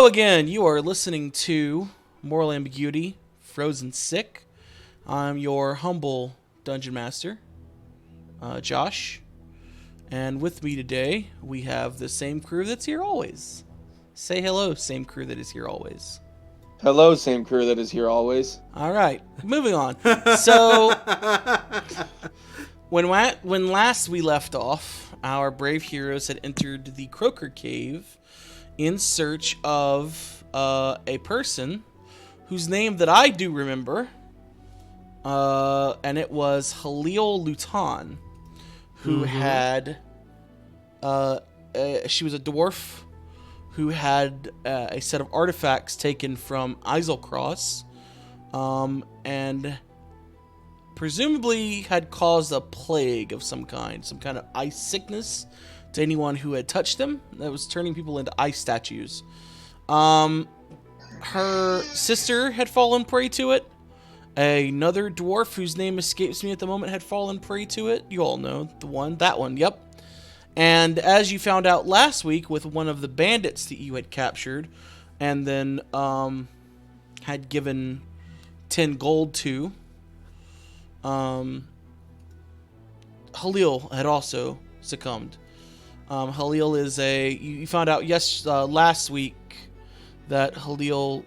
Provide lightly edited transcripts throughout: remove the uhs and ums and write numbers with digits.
Hello again. You are listening to Moral Ambiguity, Frozen Sick. I'm your humble dungeon master, Josh. And with me today, we have the same crew that's here always. Say hello, same crew that is here always. Hello, same crew that is here always. All right, moving on. So, when last we left off, our brave heroes had entered the Croaker Cave in search of a person whose name that I do remember, and it was Halil Lutan, who had she was a dwarf who had a set of artifacts taken from Iselcross, and presumably had caused a plague of some kind of ice sickness to anyone who had touched them, that was turning people into ice statues. Her sister had fallen prey to it. Another dwarf whose name escapes me at the moment had fallen prey to it. You all know that one, yep. And as you found out last week with one of the bandits that you had captured and then had given 10 gold to, Halil had also succumbed. Halil is you found out last week that Halil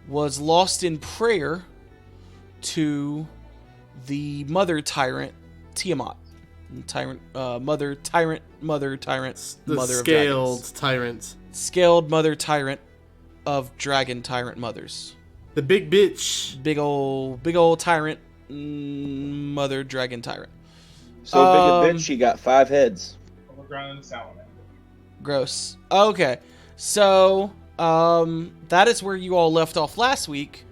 was lost in prayer to the mother tyrant Tiamat. Mother tyrant, mother of dragons. Scaled mother tyrant of dragon tyrant mothers. The big bitch. Big old tyrant, mother dragon tyrant. So big a bitch, she got 5 heads. Overgrown salamander. Gross. Okay, so that is where you all left off last week,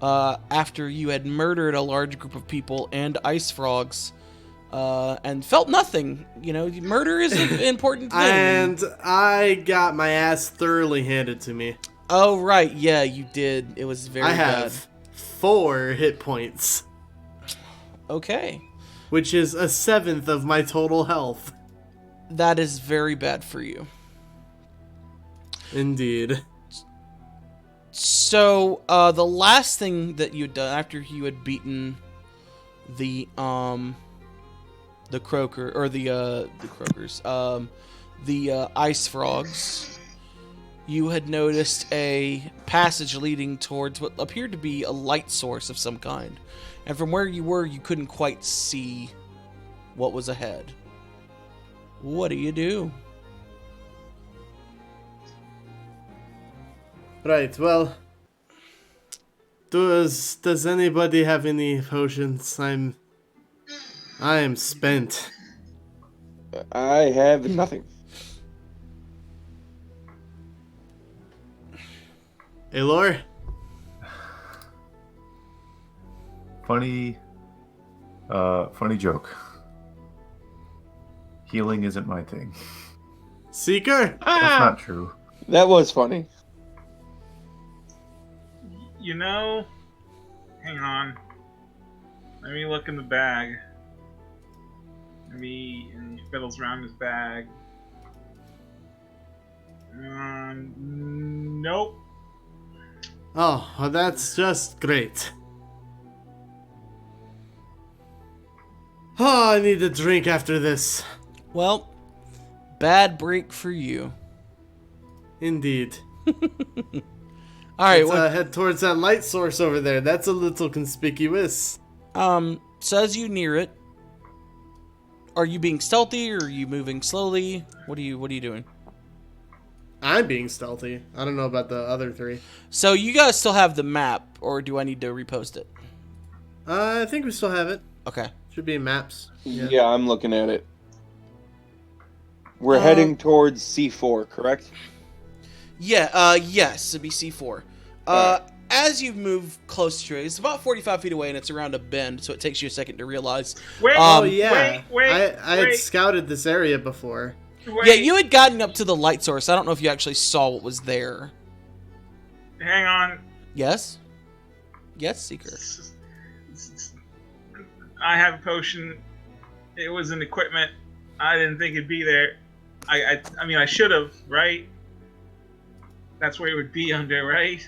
after you had murdered a large group of people and ice frogs, and felt nothing. You know, murder is an important thing. And I got my ass thoroughly handed to me. Oh right, yeah, you did. It was very bad. I have 4 hit points. Okay. Which is a 1/7 of my total health. That is very bad for you. Indeed. So, the last thing that you had done after you had beaten the croaker, or the croakers, the ice frogs, you had noticed a passage leading towards what appeared to be a light source of some kind. And from where you were, you couldn't quite see what was ahead. What do you do? Right, well, does anybody have any potions? I am spent. I have nothing. Elor? Funny joke. Healing isn't my thing. Seeker? That's not true. That was funny. You know, hang on. Let me look in the bag. And he fiddles around his bag. Nope. Oh, well, that's just great. Oh, I need a drink after this. Well, bad break for you. Indeed. All right, let's head towards that light source over there. That's a little conspicuous. So as you near it, are you being stealthy or are you moving slowly? What are you doing? I'm being stealthy. I don't know about the other 3. So you guys still have the map, or do I need to repost it? I think we still have it. Okay. Should be in maps. Yeah, I'm looking at it. We're heading towards C4, correct? Yeah, yes, it'd be C4. As you move close to it, it's about 45 feet away and it's around a bend, so it takes you a second to realize. Wait, I wait. had scouted this area before. Wait. Yeah, you had gotten up to the light source. I don't know if you actually saw what was there. Hang on. Yes? Yes, Seeker. I have a potion. It was in equipment. I didn't think it'd be there. I mean, I should have, right? That's where it would be under, right?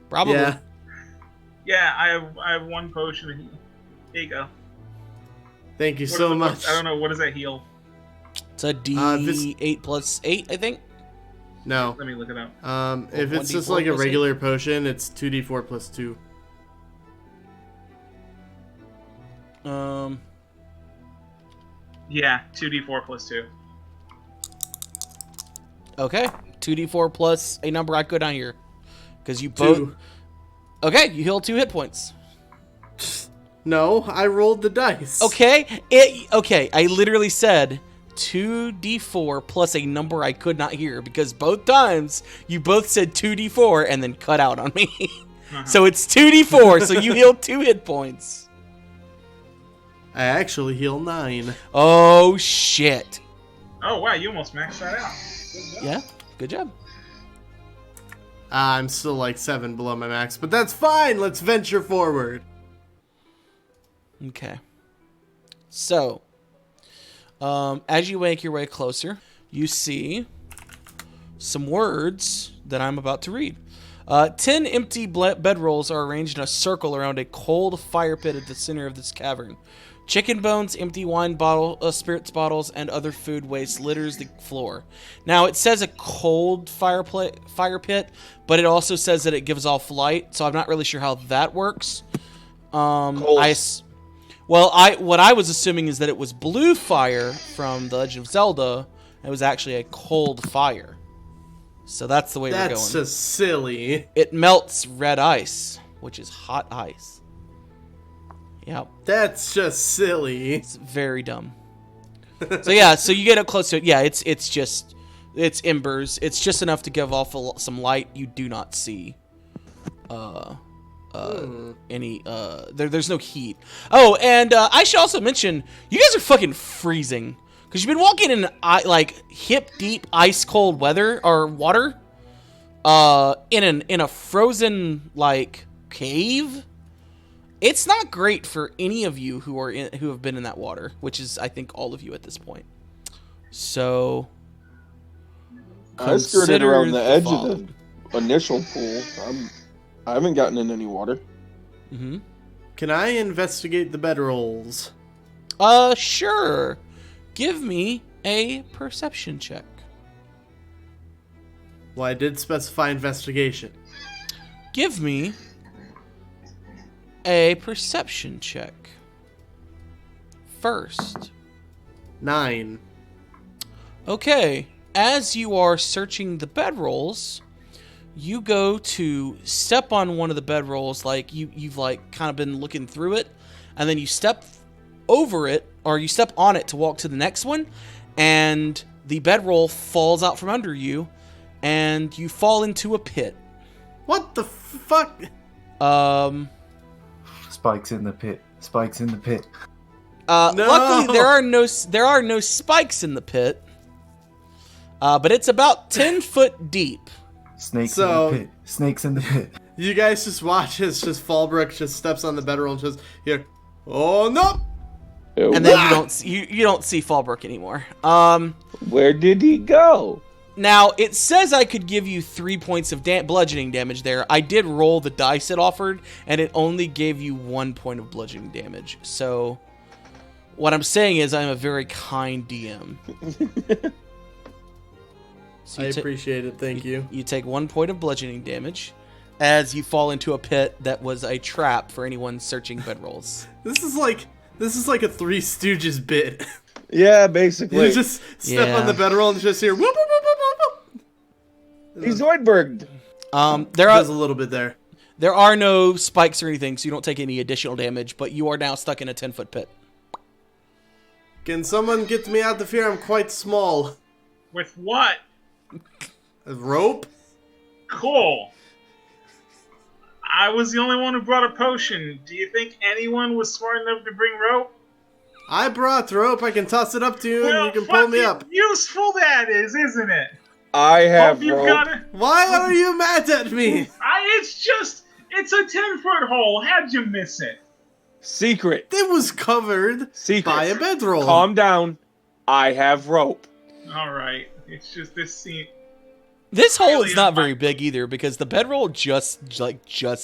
Probably. Yeah. Yeah, I have 1 potion of heal. Here you go. Thank you What so is it- much. I don't know, what does that heal? It's a D8 plus 8, I think. No. Let me look it up. If it's just 1d4 like a plus regular potion, it's 2d4 plus 2. Yeah, 2d4 plus 2. Okay. 2d4 plus a number I could on here. Because you both... 2. Okay, you heal 2 hit points. No, I rolled the dice. Okay, okay, I literally said 2d4 plus a number I could not hear because both times you both said 2d4 and then cut out on me. So it's 2d4, so you heal 2 hit points. I actually heal 9. Oh, shit. Oh, wow, you almost maxed that out. Good job. Yeah, good job. I'm still like 7 below my max, but that's fine. Let's venture forward. Okay. So, as you make your way closer, you see some words that I'm about to read. 10 empty bedrolls are arranged in a circle around a cold fire pit at the center of this cavern. Chicken bones, empty wine bottle, spirits bottles, and other food waste litters the floor. Now, it says a cold fire pit, but it also says that it gives off light, so I'm not really sure how that works. Cold. What I was assuming is that it was blue fire from The Legend of Zelda. It was actually a cold fire. So that's the way we're going. That's just silly. It melts red ice, which is hot ice. Yep. That's just silly. It's very dumb. So yeah, so you get up close to it. Yeah, it's embers. It's just enough to give off some light. You do not see any there's no heat. Oh, and I should also mention you guys are fucking freezing because you've been walking in like hip deep ice cold weather or water in a frozen like cave. It's not great for any of you who have been in that water, which is I think all of you at this point. So I skirted around the edge follow. of the initial pool. I haven't gotten in any water. Mm-hmm. Can I investigate the bedrolls? Sure. Give me a perception check. Well, I did specify investigation. Give me a perception check. First. 9. Okay. As you are searching the bedrolls, you go to step on one of the bedrolls, like you've like kind of been looking through it, and then you step over it, or you step on it to walk to the next one, and the bedroll falls out from under you, and you fall into a pit. What the fuck? Spikes in the pit. Spikes in the pit. No! Luckily there are no spikes in the pit, but it's about 10 foot deep. Snakes in the pit. Snakes in the pit. You guys just watch as just Falbrook just steps on the bedroll and just here. Oh no! And then you don't see Falbrook anymore. Where did he go? Now it says I could give you 3 points of bludgeoning damage there. I did roll the dice it offered, and it only gave you 1 point of bludgeoning damage. So what I'm saying is I'm a very kind DM. So I appreciate it. Thank you. You take 1 point of bludgeoning damage as you fall into a pit that was a trap for anyone searching bedrolls. This is like a Three Stooges bit. Yeah, basically. You just step on the bedroll and just hear whoop whoop whoop whoop whoop. He's Zoidberged. There's a little bit there. There are no spikes or anything, so you don't take any additional damage, but you are now stuck in a 10-foot pit. Can someone get me out of here? I'm quite small. With what? A rope? Cool. I was the only one who brought a potion. Do you think anyone was smart enough to bring rope? I brought rope. I can toss it up to you and you can pull fucking me up. useful that is, isn't it? I have Hope you rope. got it. Why are you mad at me? It's a 10-foot hole. How'd you miss it? Secret. It was covered Secret. by a bedroll. Calm down. I have rope. All right. It's just this scene. This hole Really is not very big either because the bedroll just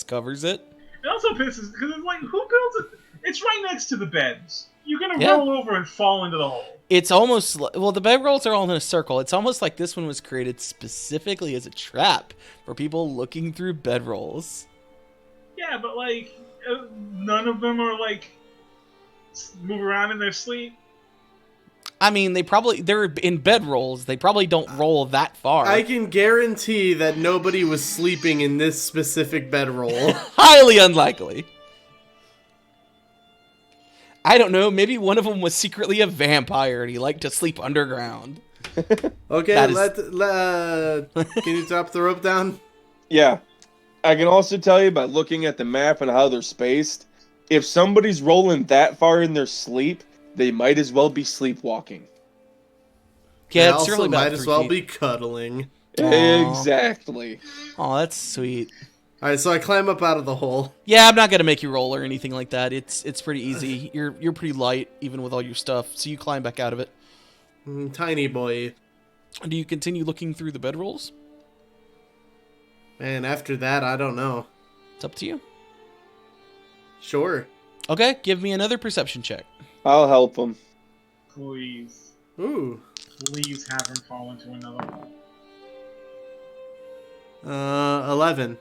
covers it. It also pisses because it's like, who builds it? It's right next to the beds. You're gonna Yeah. roll over and fall into the hole. It's almost well, the bedrolls are all in a circle. It's almost like this one was created specifically as a trap for people looking through bedrolls. Yeah, but like, none of them are like move around in their sleep. I mean, they're in bedrolls. They probably don't roll that far. I can guarantee that nobody was sleeping in this specific bedroll. Highly unlikely. I don't know. Maybe one of them was secretly a vampire and he liked to sleep underground. Okay, That is- can you drop the rope down? Yeah. I can also tell you by looking at the map and how they're spaced, if somebody's rolling that far in their sleep, they might as well be sleepwalking. Yeah, They it's also really about might as 3 well feet. be cuddling. Aw. Exactly. Oh, that's sweet. All right, so I climb up out of the hole. Yeah, I'm not gonna make you roll or anything like that. It's pretty easy. You're pretty light even with all your stuff, so you climb back out of it. Tiny boy. Do you continue looking through the bedrolls? And after that, I don't know. It's up to you. Sure. Okay, give me another perception check. I'll help them. Please, Ooh. please have him fall into another hole. 11.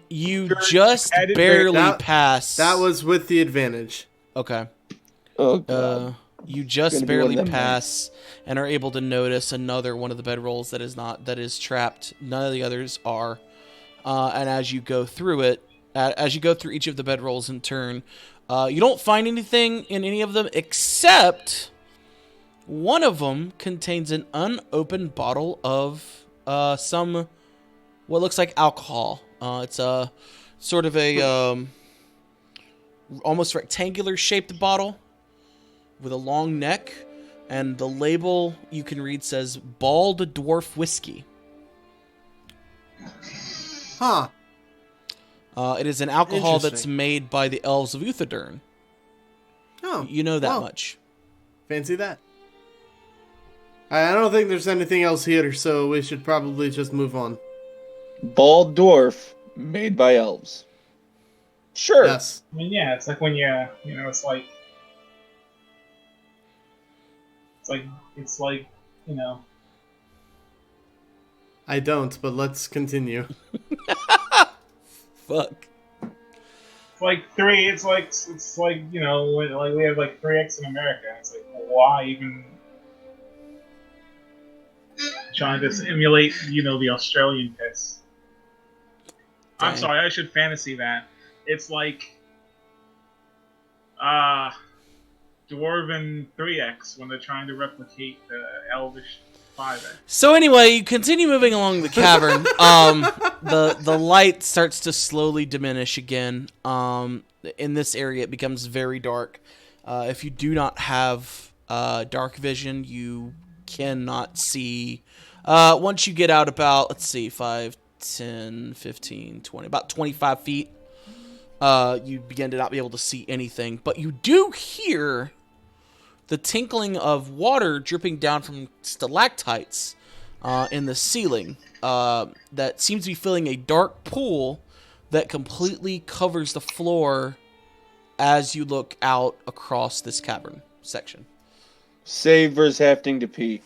You just added barely that- pass. That was with the advantage. okay. Oh, God. You just Gonna be barely one of them pass and are able to notice another one of the bedrolls that is trapped. None of the others are. And as you go through it, as you go through each of the bedrolls in turn, you don't find anything in any of them except one of them contains an unopened bottle of some what looks like alcohol. It's a sort of a almost rectangular shaped bottle with a long neck, and the label you can read says Bald Dwarf Whiskey. Huh. It is an alcohol that's Interesting. made by the elves of Uthadurn. Oh. You know that wow. much. Fancy that. I don't think there's anything else here, so we should probably just move on. Bald dwarf made by elves. Sure. Yes. I mean, yeah, it's like when it's like, you know, I don't, but let's continue. Fuck. it's like three. It's like you know, when, like we have like 3x in America. It's like, why even trying to emulate, you know, the Australian piss? I'm Dang. sorry, I should fantasy that. It's like Dwarven 3x when they're trying to replicate the Elvish 5x. So anyway, you continue moving along the cavern. The light starts to slowly diminish again. In this area, it becomes very dark. If you do not have dark vision, you cannot see. Once you get out about, let's see, 5, 10, 15, 20, about 25 feet, you begin to not be able to see anything. But you do hear the tinkling of water dripping down from stalactites in the ceiling that seems to be filling a dark pool that completely covers the floor as you look out across this cavern section. Savers having to pee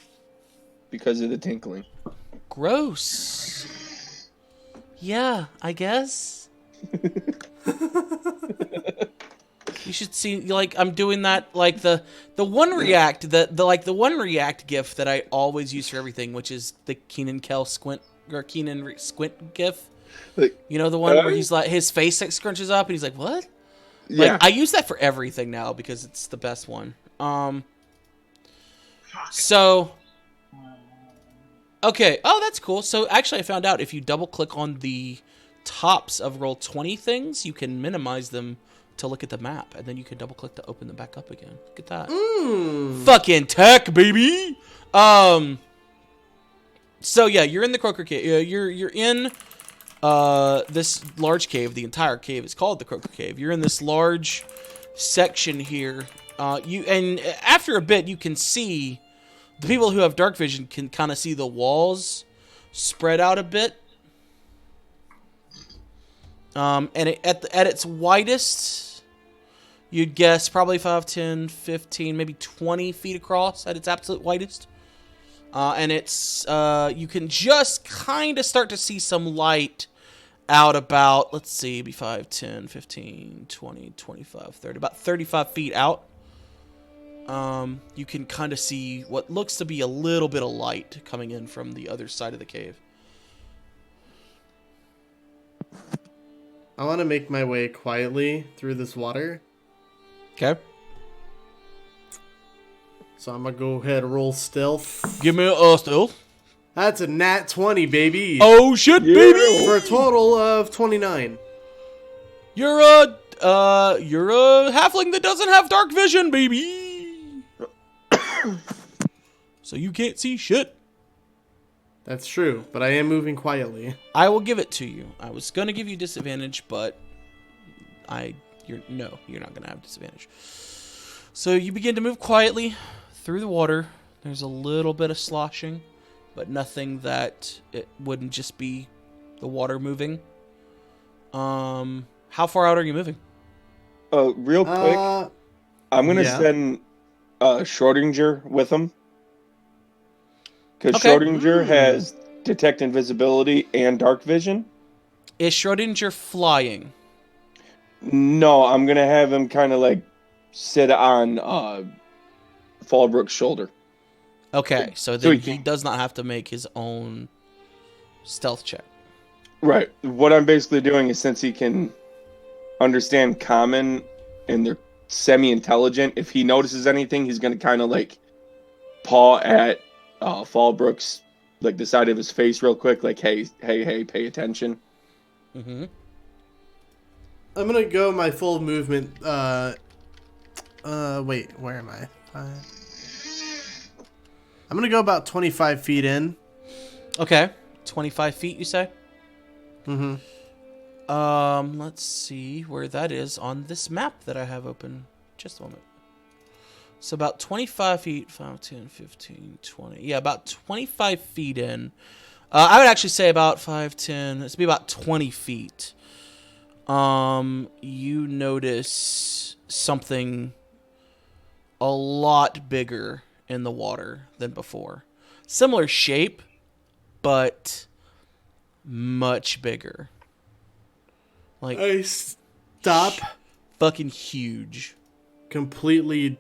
because of the tinkling. Gross. Yeah, I guess. You should see, like, I'm doing that, like, the one react, the one react gif that I always use for everything, which is the Keenan Squint gif. Like, You know, the one where he's like, his face like scrunches up and he's like, what? yeah. Like, I use that for everything now because it's the best one. So, okay. Oh, that's cool. So, actually, I found out if you double click on the tops of Roll20 things, you can minimize them to look at the map, and then you can double click to open them back up again. Look at that. Fucking tech, baby. So yeah, you're in the Croaker Cave. You're in this large cave. The entire cave is called the Croaker Cave. You're in this large section here. And after a bit, you can see the people who have dark vision can kind of see the walls spread out a bit. And at its widest, you'd guess probably 5, 10, 15, maybe 20 feet across at its absolute widest. And it's you can just kind of start to see some light out about, let's see, maybe 5, 10, 15, 20, 25, 30, about 35 feet out. You can kind of see what looks to be a little bit of light coming in from the other side of the cave. I want to make my way quietly through this water. Okay. So I'm going to go ahead and roll stealth. Give me a stealth. That's a nat 20, baby. Oh shit, baby! For a total of 29. You're a halfling that doesn't have dark vision, baby. So you can't see shit. That's true, but I am moving quietly. I will give it to you. I was gonna give you disadvantage, but you're not gonna have disadvantage. So you begin to move quietly through the water. There's a little bit of sloshing, but nothing that it wouldn't just be the water moving. How far out are you moving? Real quick, I'm gonna send Schrodinger with him. Because Schrodinger has detect invisibility and dark vision. Is Schrodinger flying? No, I'm gonna have him kind of like sit on Falbrook's shoulder. Okay, so then he does not have to make his own stealth check. Right. What I'm basically doing is, since he can understand common and they're semi-intelligent, if he notices anything, he's gonna kind of like paw at Falbrook's, like the side of his face real quick, like, hey, pay attention. Mm-hmm. I'm gonna go my full movement. Wait, where am I? I'm gonna go about 25 feet in. Okay, 25 feet, you say? Mm-hmm. Let's see where that is on this map that I have open. Just a moment. So about 25 feet, 5, 10, 15, 20. Yeah, about 25 feet in. I would actually say about 5, 10. It's be about 20 feet. You notice something a lot bigger in the water than before. Similar shape, but much bigger. Like, I stop. Fucking huge. Completely,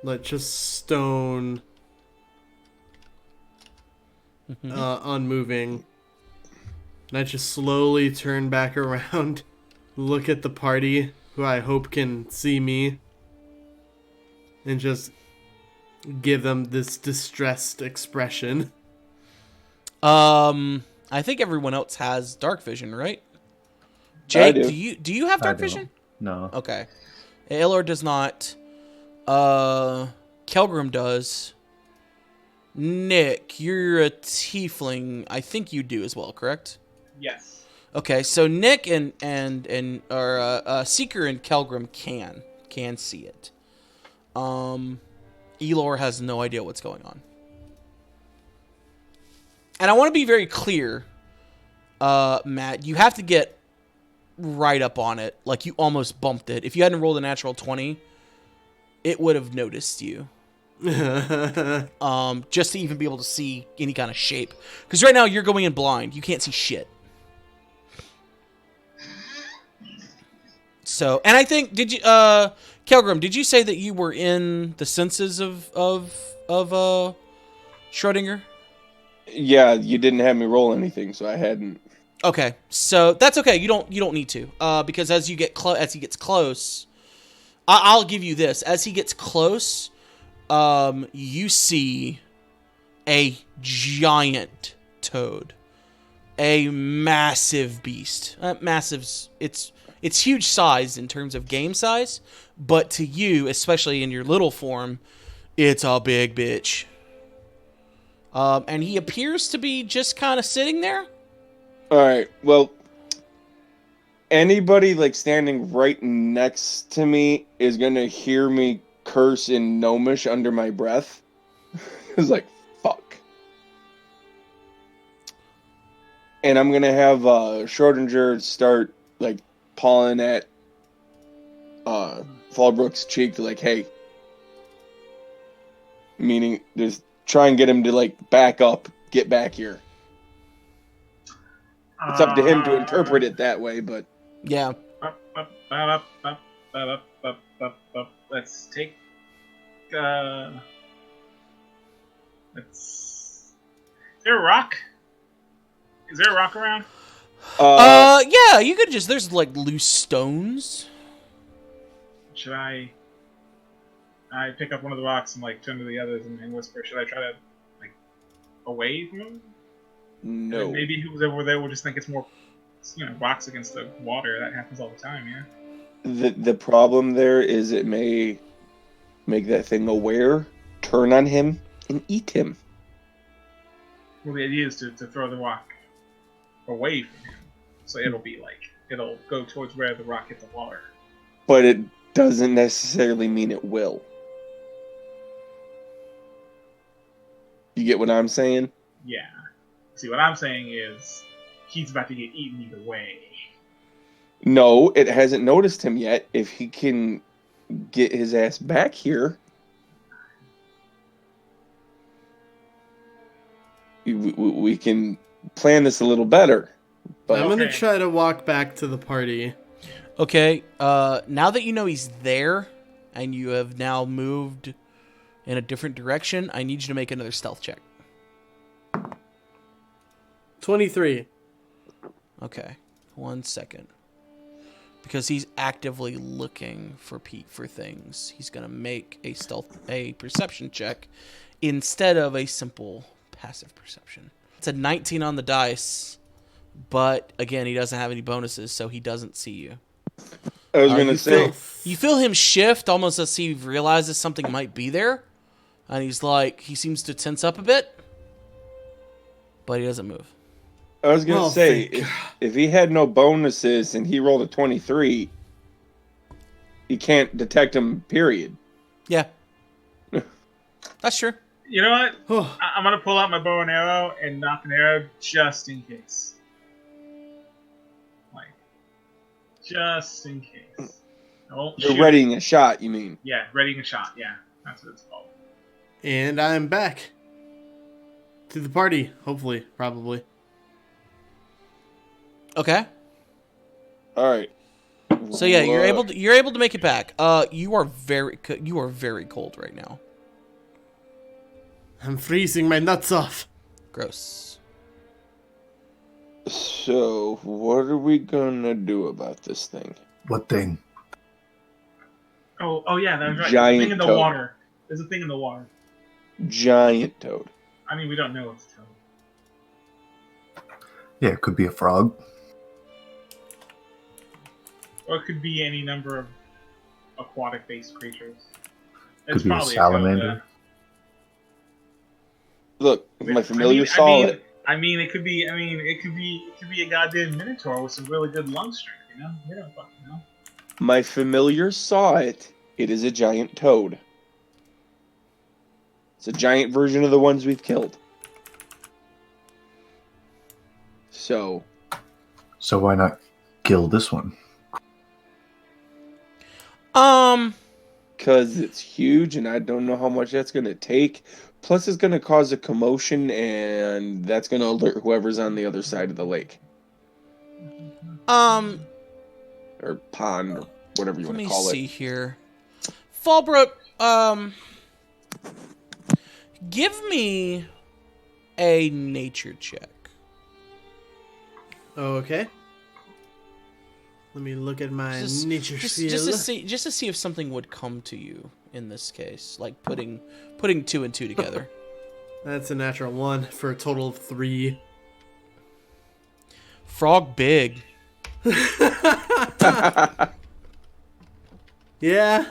like, just stone, unmoving. And I just slowly turn back around, look at the party, who I hope can see me, and just give them this distressed expression. I think everyone else has dark vision, right? Jake, do you have dark vision? No. Okay. Elor does not. Kelgrim does. Nick, you're a tiefling. I think you do as well, correct? Yes. Okay, so Nick and Seeker and Kelgrim can see it. Elor has no idea what's going on. And I want to be very clear, Matt, you have to get right up on it, like you almost bumped it. If you hadn't rolled a natural 20, it would have noticed you. Just to even be able to see any kind of shape. Because right now you're going in blind. You can't see shit. So, and I think, did you, Kelgrim, did you say that you were in the senses of Schrodinger? Yeah, you didn't have me roll anything, so I hadn't. Okay, so that's okay. You don't need to, because as you get as he gets close, I'll give you this. As he gets close, you see a giant toad, a massive beast. Massive's it's huge size in terms of game size, but to you, especially in your little form, it's a big bitch. And he appears to be just kind of sitting there. All right. Well, anybody like standing right next to me is gonna hear me curse in Gnomish under my breath. It's like, fuck. And I'm gonna have Schrodinger start like pawing at Falbrook's cheek, like, "Hey," meaning just try and get him to like back up, get back here. It's up to him to interpret it that way, but Yeah. Let's take. Is there a rock? Is there a rock around? Yeah, you could just, there's like loose stones. Should I pick up one of the rocks and like turn to the others and whisper? Should I try to like away from him? no. Maybe who's over there will just think it's more, rocks against the water. That happens all the time, yeah. The problem there is it may make that thing aware, turn on him, and eat him. Well, the idea is to throw the rock away from him, so it'll go towards where the rock hit the water. But it doesn't necessarily mean it will. You get what I'm saying? Yeah. See, what I'm saying is he's about to get eaten either way. No, it hasn't noticed him yet. If he can get his ass back here, we can plan this a little better. But I'm gonna try to walk back to the party. Okay, now that you know he's there, and you have now moved in a different direction, I need you to make another stealth check. 23. Okay, 1 second. Because he's actively looking for things, he's gonna make a perception check instead of a simple passive perception. It's a 19 on the dice, but again, he doesn't have any bonuses, so he doesn't see you. I was going to say... You feel him shift almost as he realizes something might be there, and he seems to tense up a bit, but he doesn't move. I was going to say, if he had no bonuses and he rolled a 23, you can't detect him, period. Yeah. That's true. You know what? I'm going to pull out my bow and arrow and knock an arrow just in case. Just in case. You're readying a shot, you mean? Yeah, readying a shot, yeah. That's what it's called. And I'm back. To the party, hopefully, probably. Okay. Alright. So yeah, you're able to make it back. You are very cold right now. I'm freezing my nuts off. Gross. So, what are we gonna do about this thing? What thing? Oh yeah, that's right. Giant There's a thing in the toad. water. There's a thing in the water. Giant toad. I mean, we don't know what's a toad. Yeah, it could be a frog. Or it could be any number of aquatic-based creatures. Could be a salamander. Look, my familiar saw it. I mean, it could be a goddamn minotaur with some really good lung strength. We don't fucking know. My familiar saw it. It is a giant toad. It's a giant version of the ones we've killed. So why not kill this one? Because it's huge, and I don't know how much that's going to take. Plus, it's going to cause a commotion, and that's going to alert whoever's on the other side of the lake. Or pond, or whatever you want to call it. Let me see here. Falbrook, give me a nature check. Okay. Let me look at my nature skill. Just to see if something would come to you in this case, like putting 2 and 2 together. That's a natural 1 for a total of 3. Frog big. Yeah.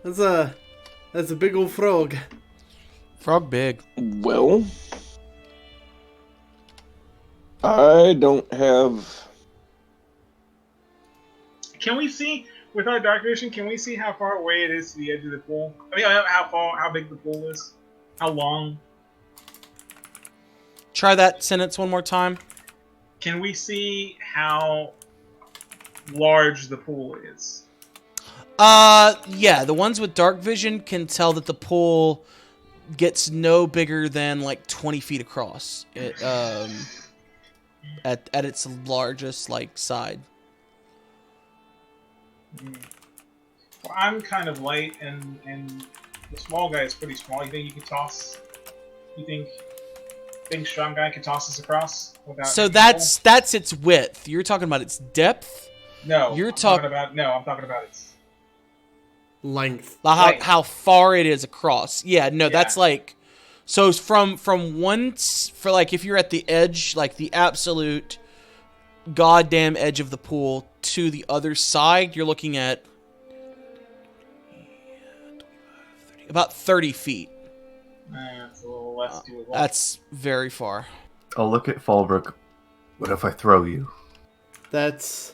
That's a big old frog. Frog big. Well, I don't have... Can we see, with our dark vision, can we see how far away it is to the edge of the pool? I mean, how big the pool is? How long? Try that sentence one more time. Can we see how large the pool is? Yeah, the ones with dark vision can tell that the pool gets no bigger than like 20 feet across. It at its largest like side. Well, I'm kind of light, and the small guy is pretty small. You think you could toss? You think strong guy could toss us across? So that's its width. You're talking about its depth? No, I'm talking about its Length. How far it is across. Yeah, no, that's like, so from one, for like if you're at the edge, like the absolute goddamn edge of the pool to the other side, you're looking at about 30 feet. That's a little less doable. That's very far. I'll look at Falbrook. What if I throw you? That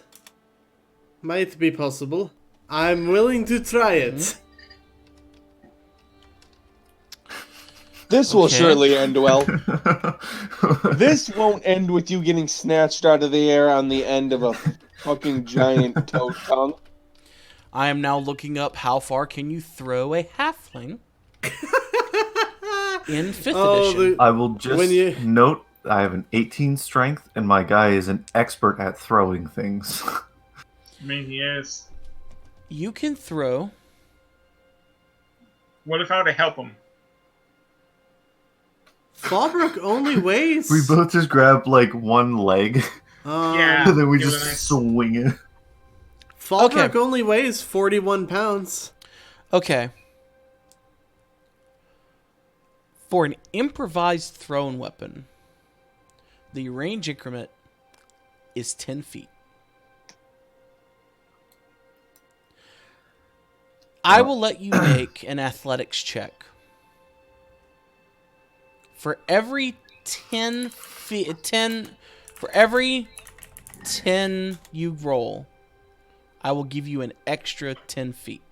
might be possible. I'm willing to try it. This will Okay. surely end well. This won't end with you getting snatched out of the air on the end of a fucking giant toad tongue. I am now looking up how far can you throw a halfling in 5th edition. I will just note I have an 18 strength, and my guy is an expert at throwing things. I mean, he is. You can throw. What if I were to help him? Falbrook only weighs. We both just grab like one leg, Yeah. and then we give it just a nice- swing it. Falbrook Okay. only weighs 41 pounds. Okay. For an improvised thrown weapon, the range increment is 10 feet. I will let you make an athletics check. For every 10 feet, for every 10 you roll, I will give you an extra 10 feet.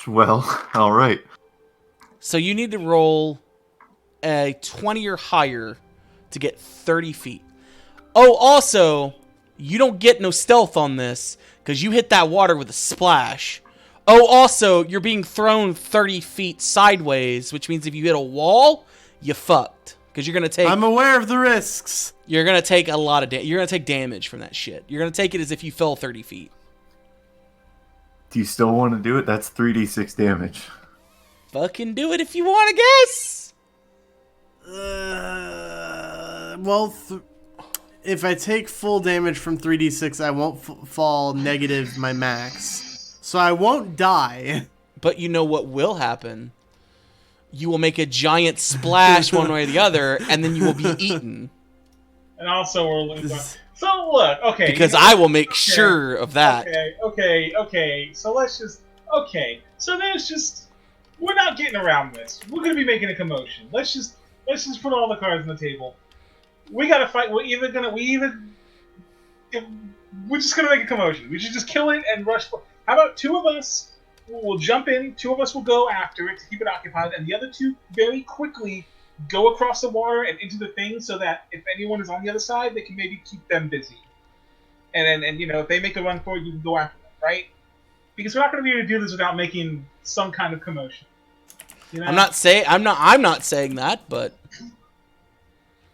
Well, all right. So you need to roll a 20 or higher to get 30 feet. Oh, also, you don't get no stealth on this because you hit that water with a splash. Oh, also, you're being thrown 30 feet sideways, which means if you hit a wall, you fucked. Because you're gonna take. I'm aware of the risks. You're gonna take a lot of you're gonna take damage from that shit. You're gonna take it as if you fell 30 feet. Do you still want to do it? That's 3d6 damage. Fucking do it if you want to guess. If I take full damage from 3d6, I won't fall negative my max. So I won't die. But you know what will happen? You will make a giant splash one way or the other, and then you will be eaten. And also, we're losing. So look, okay. Because I will make sure of that. Okay. So let's just. Okay. So there's just. We're not getting around this. We're gonna be making a commotion. Let's just put all the cards on the table. We gotta fight. We're just gonna make a commotion. We should just kill it and rush. How about two of us? We'll jump in. Two of us will go after it to keep it occupied, and the other two very quickly go across the water and into the thing, so that if anyone is on the other side, they can maybe keep them busy. And if they make a run for it, you can go after them, right? Because we're not going to be able to do this without making some kind of commotion. You know? I'm not saying that, but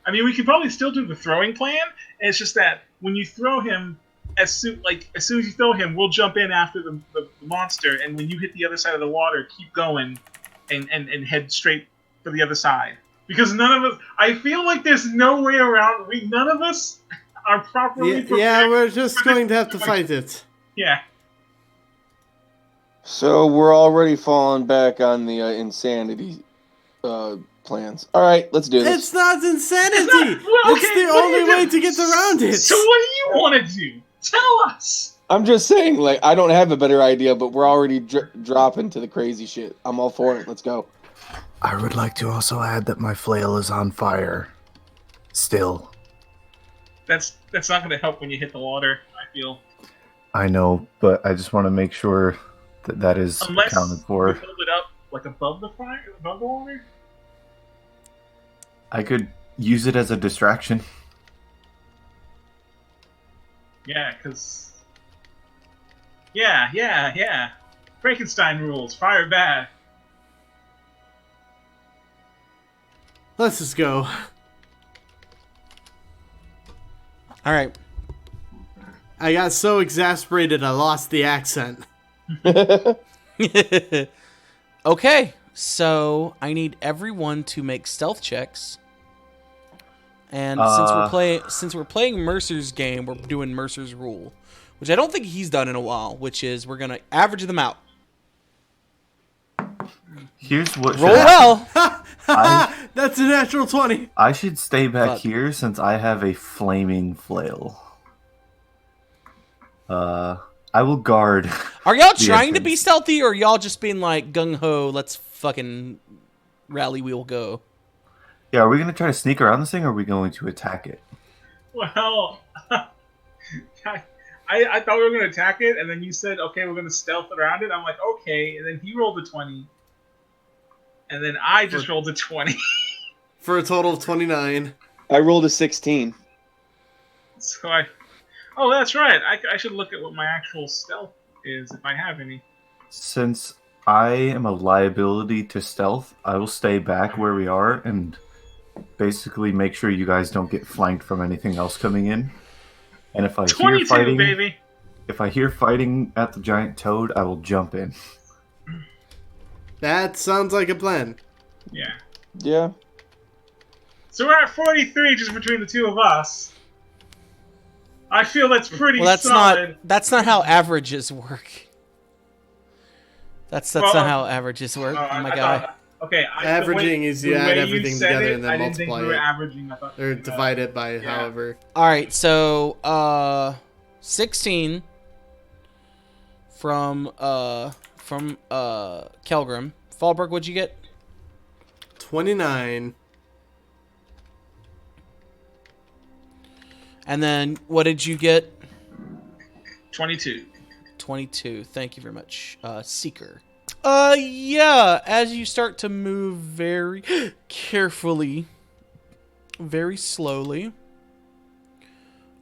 I mean, we could probably still do the throwing plan. It's just that when you throw him, as soon as you throw him, we'll jump in after the monster, and when you hit the other side of the water, keep going and head straight for the other side. Because none of us, I feel like there's no way around. None of us are properly prepared. Yeah, we're just going to have to fight it. Yeah. So we're already falling back on the insanity plans. All right, let's do this. It's not insanity. It's not- It's the only way to get around it. So what do you want to do? Tell us. I'm just saying, like, I don't have a better idea, but we're already dropping to the crazy shit. I'm all for it. Let's go. I would like to also add that my flail is on fire. Still. That's not going to help when you hit the water, I feel. I know, but I just want to make sure that is Unless accounted you for. hold it up like above the fire, above the water. I could use it as a distraction. Yeah, because... Yeah. Frankenstein rules. Fire bad. Let's just go. All right. I got so exasperated I lost the accent. Okay, so I need everyone to make stealth checks. And since we're playing Mercer's game, we're doing Mercer's rule, which I don't think he's done in a while, which is we're gonna average them out. Here's what Roll should happen. well. That's a natural 20. I should stay back Fuck. here since I have a flaming flail. I will guard. Are y'all the trying to be entrance. stealthy, or are y'all just being like gung ho? Let's fucking rally. We'll go. Yeah, are we gonna try to sneak around this thing, or are we going to attack it? Well, I thought we were going to attack it, and then you said, okay, we're going to stealth around it. I'm like, okay, and then he rolled a 20. And then I just rolled a 20. For a total of 29. I rolled a 16. So oh, that's right. I should look at what my actual stealth is, if I have any. Since I am a liability to stealth, I will stay back where we are and basically make sure you guys don't get flanked from anything else coming in. And if I hear 22, fighting, baby. if I hear fighting at the giant toad, I will jump in. That sounds like a plan. Yeah. Yeah. So we're at 43 just between the two of us. I feel that's pretty solid. That's not how averages work. That's not how averages work. Oh my god. Okay. Averaging is you add everything together and then I didn't think multiply we were it. averaging. I thought Or divide it by however. All right, so 16 from Kelgrim. Falbrook, what'd you get? 29. And then what did you get? 22. 22. Thank you very much, Seeker. Yeah. As you start to move very carefully, very slowly,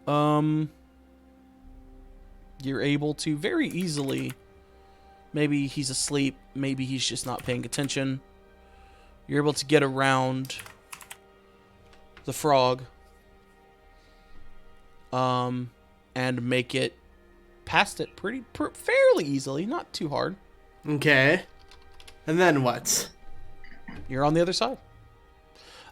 you're able to very easily. Maybe he's asleep. Maybe he's just not paying attention. You're able to get around the frog, and make it past it fairly easily, not too hard. Okay. And then what? You're on the other side.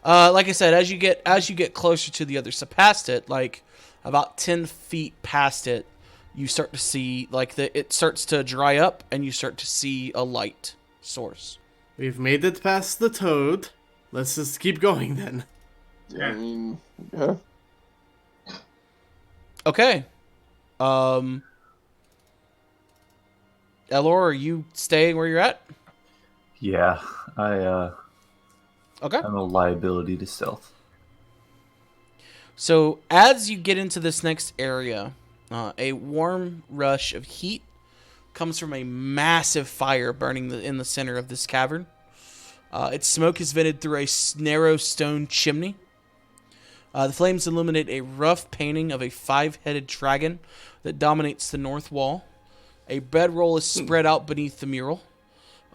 Like I said, as you get closer to the other side, past it, like about 10 feet past it, you start to see it starts to dry up, and you start to see a light source. We've made it past the toad. Let's just keep going then. I mean, yeah. Okay. Elor, are you staying where you're at? Yeah, Okay. I'm a liability to stealth. So as you get into this next area, a warm rush of heat comes from a massive fire burning in the center of this cavern. Its smoke is vented through a narrow stone chimney. The flames illuminate a rough painting of a 5-headed dragon that dominates the north wall. A bedroll is spread out beneath the mural.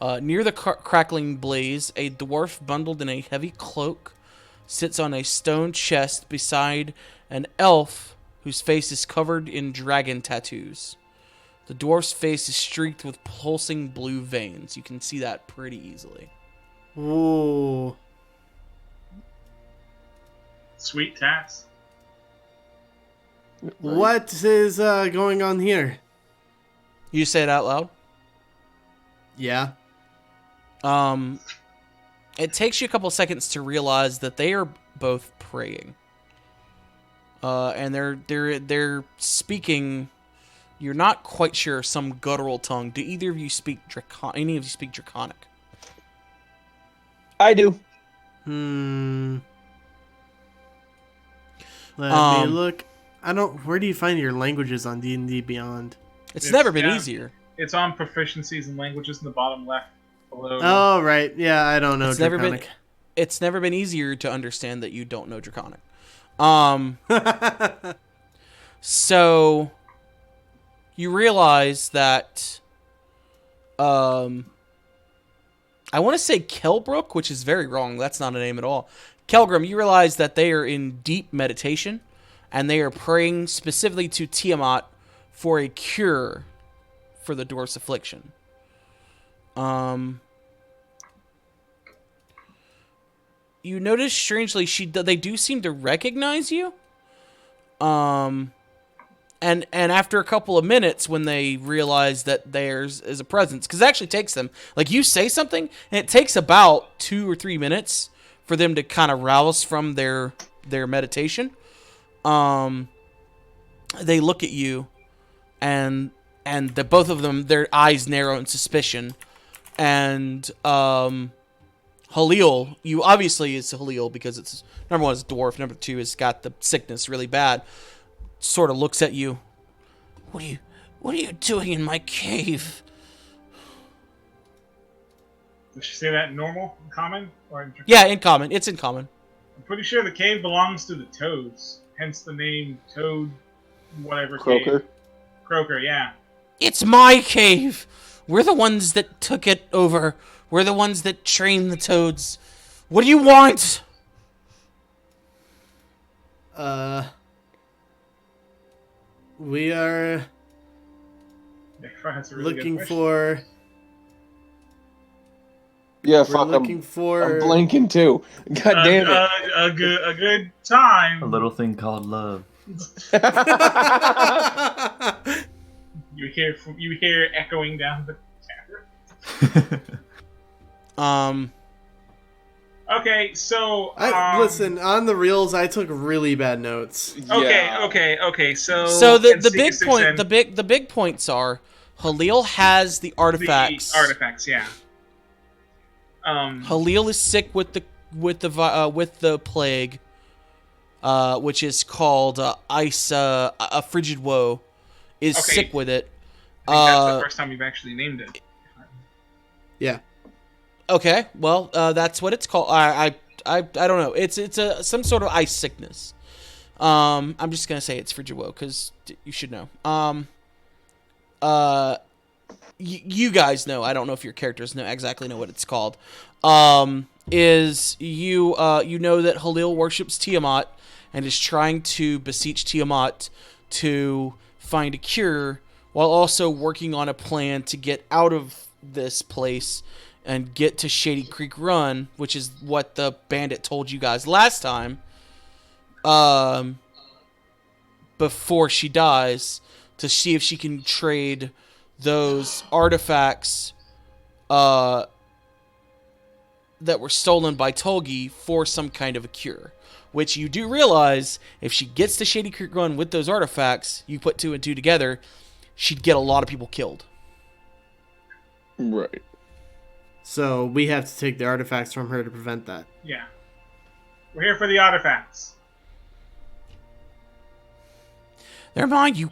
Near the crackling blaze, a dwarf bundled in a heavy cloak sits on a stone chest beside an elf whose face is covered in dragon tattoos. The dwarf's face is streaked with pulsing blue veins. You can see that pretty easily. Ooh. Sweet tats. What is going on here? You say it out loud? Yeah. It takes you a couple seconds to realize that they are both praying. And they're speaking. You're not quite sure, some guttural tongue. Do either of you speak any of you speak Draconic? I do. Let me look. Where do you find your languages on D&D Beyond? It's never been easier. It's on proficiencies and languages in the bottom left below. Oh, right. Yeah, I don't know It's Draconic. it's never been easier to understand that you don't know Draconic. So you realize that I want to say Kelbrook, which is very wrong. That's not a name at all. Kelgrim, you realize that they are in deep meditation, and they are praying specifically to Tiamat for a cure for the dwarf's affliction. You notice, strangely, they do seem to recognize you. And after a couple of minutes, when they realize that theirs is a presence, because it actually takes them, like, you say something, and it takes about 2 or 3 minutes for them to kind of rouse from their meditation. They look at you, and the both of them, their eyes narrow in suspicion, and Halil, you obviously is Halil because it's number 1 is dwarf, number 2 has got the sickness really bad. Sort of looks at you. What are you doing in my cave? Does she say that in normal, in common, or in Yeah, in common. It's in common. I'm pretty sure the cave belongs to the toads, hence the name Toad, whatever. Croaker. Cave. Croaker, yeah. It's my cave. We're the ones that took it over. We're the ones that trained the toads. What do you want? We are That's a really looking good for. Yeah, We're fuck. looking I'm for. blinking too. God damn it. a good time. A little thing called love. You hear echoing down the cavern. Okay, so listen, on the reels, I took really bad notes. Okay. So the big N667 point, the big points are Halil has the artifacts. The artifacts, yeah. Halil is sick with the plague, which is called ice. A frigid woe is Okay. sick with it. I think that's the first time you've actually named it. Yeah. Okay, well, that's what it's called. I don't know. It's some sort of ice sickness. I'm just gonna say it's frigid woe because you should know. You guys know. I don't know if your characters exactly know what it's called. Is you know that Halil worships Tiamat and is trying to beseech Tiamat to find a cure while also working on a plan to get out of this place and get to Shady Creek Run, which is what the bandit told you guys last time. Before she dies, to see if she can trade those artifacts that were stolen by Tolgi for some kind of a cure. Which you do realize, if she gets to Shady Creek Run with those artifacts, you put 2 and 2 together, she'd get a lot of people killed. Right. So we have to take the artifacts from her to prevent that. Yeah. We're here for the artifacts. Never mind, you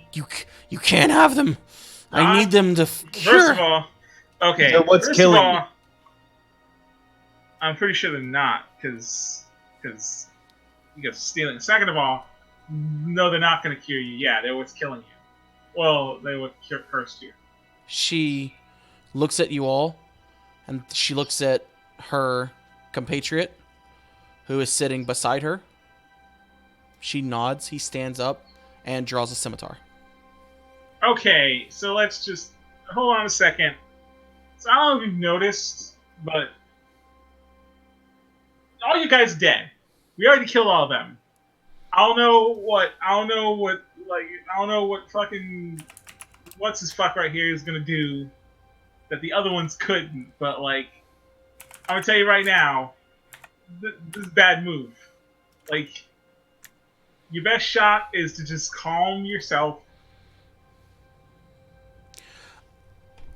can't have them. I need them to cure. First of all, okay. So what's first killing of all, you? I'm pretty sure they're not, because you guys are stealing. Second of all, no, they're not going to cure you. Yeah, they're what's killing you. Well, they would cursed you. She looks at you all, and she looks at her compatriot, who is sitting beside her. She nods. He stands up and draws a scimitar. Okay, so let's just hold on a second. So I don't know if you've noticed, but all you guys dead. We already killed all of them. I don't know what fucking what's his fuck right here is gonna do that the other ones couldn't. But like, I'm gonna tell you right now, this is a bad move. Like, your best shot is to just calm yourself.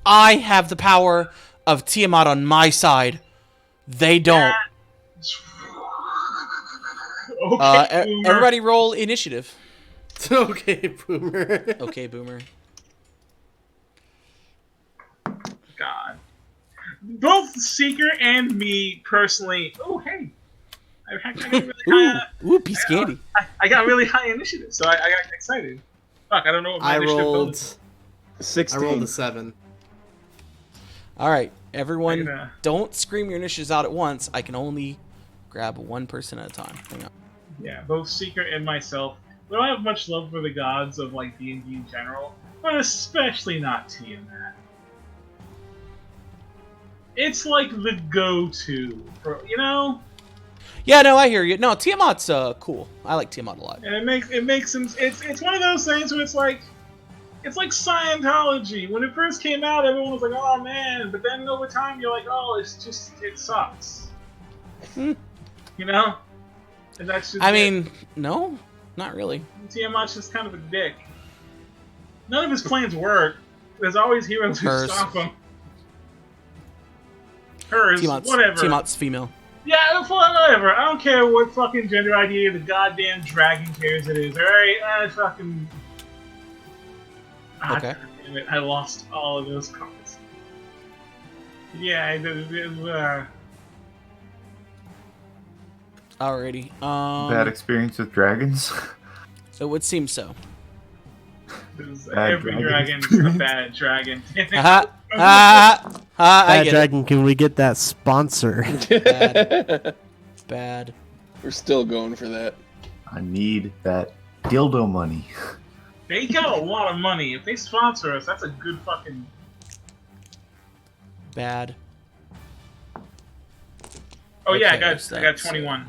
I have the power of Tiamat on my side. They don't. Okay, Boomer. Everybody roll initiative. Okay, Boomer. Okay, Boomer. God. Both Seeker and me personally. Oh, hey. I got really high, Ooh, piece of candy. I got really high initiative, so I got excited. Fuck, I don't know what my I initiative rolled. bonus is. 16. I rolled a 7. All right, everyone, I'm gonna- don't scream your initiatives out at once. I can only grab one person at a time. Hang on. Yeah, both Seeker and myself. We don't have much love for the gods of like D&D in general, but especially not Tiamat. It's like the go-to for Yeah, no, I hear you. No, Tiamat's cool. I like Tiamat a lot. and it makes him. It's one of those things where it's like Scientology. When it first came out, everyone was like, "Oh man," but then over time, you're like, "Oh, it sucks." And that's just. I mean, no, not really. Tiamat's just kind of a dick. None of his plans work. There's always heroes who Hers. stop him. Hers, Tiamat's, whatever. Tiamat's female. Yeah, whatever. I don't care what fucking gender idea the goddamn dragon cares it is. Alright, I fucking. Ah, Okay. damn it, I lost all of those cards. Yeah, Alrighty. Bad experience with dragons. It would seem so. Bad every dragon dragon's a bad dragon. Ha ha ha! I Bad get Dragon, can we get that sponsor? it. Bad. Bad. We're still going for that. I need that dildo money. They got a lot of money. If they sponsor us, that's a good fucking. Bad. Oh yeah, Okay, I got so 21.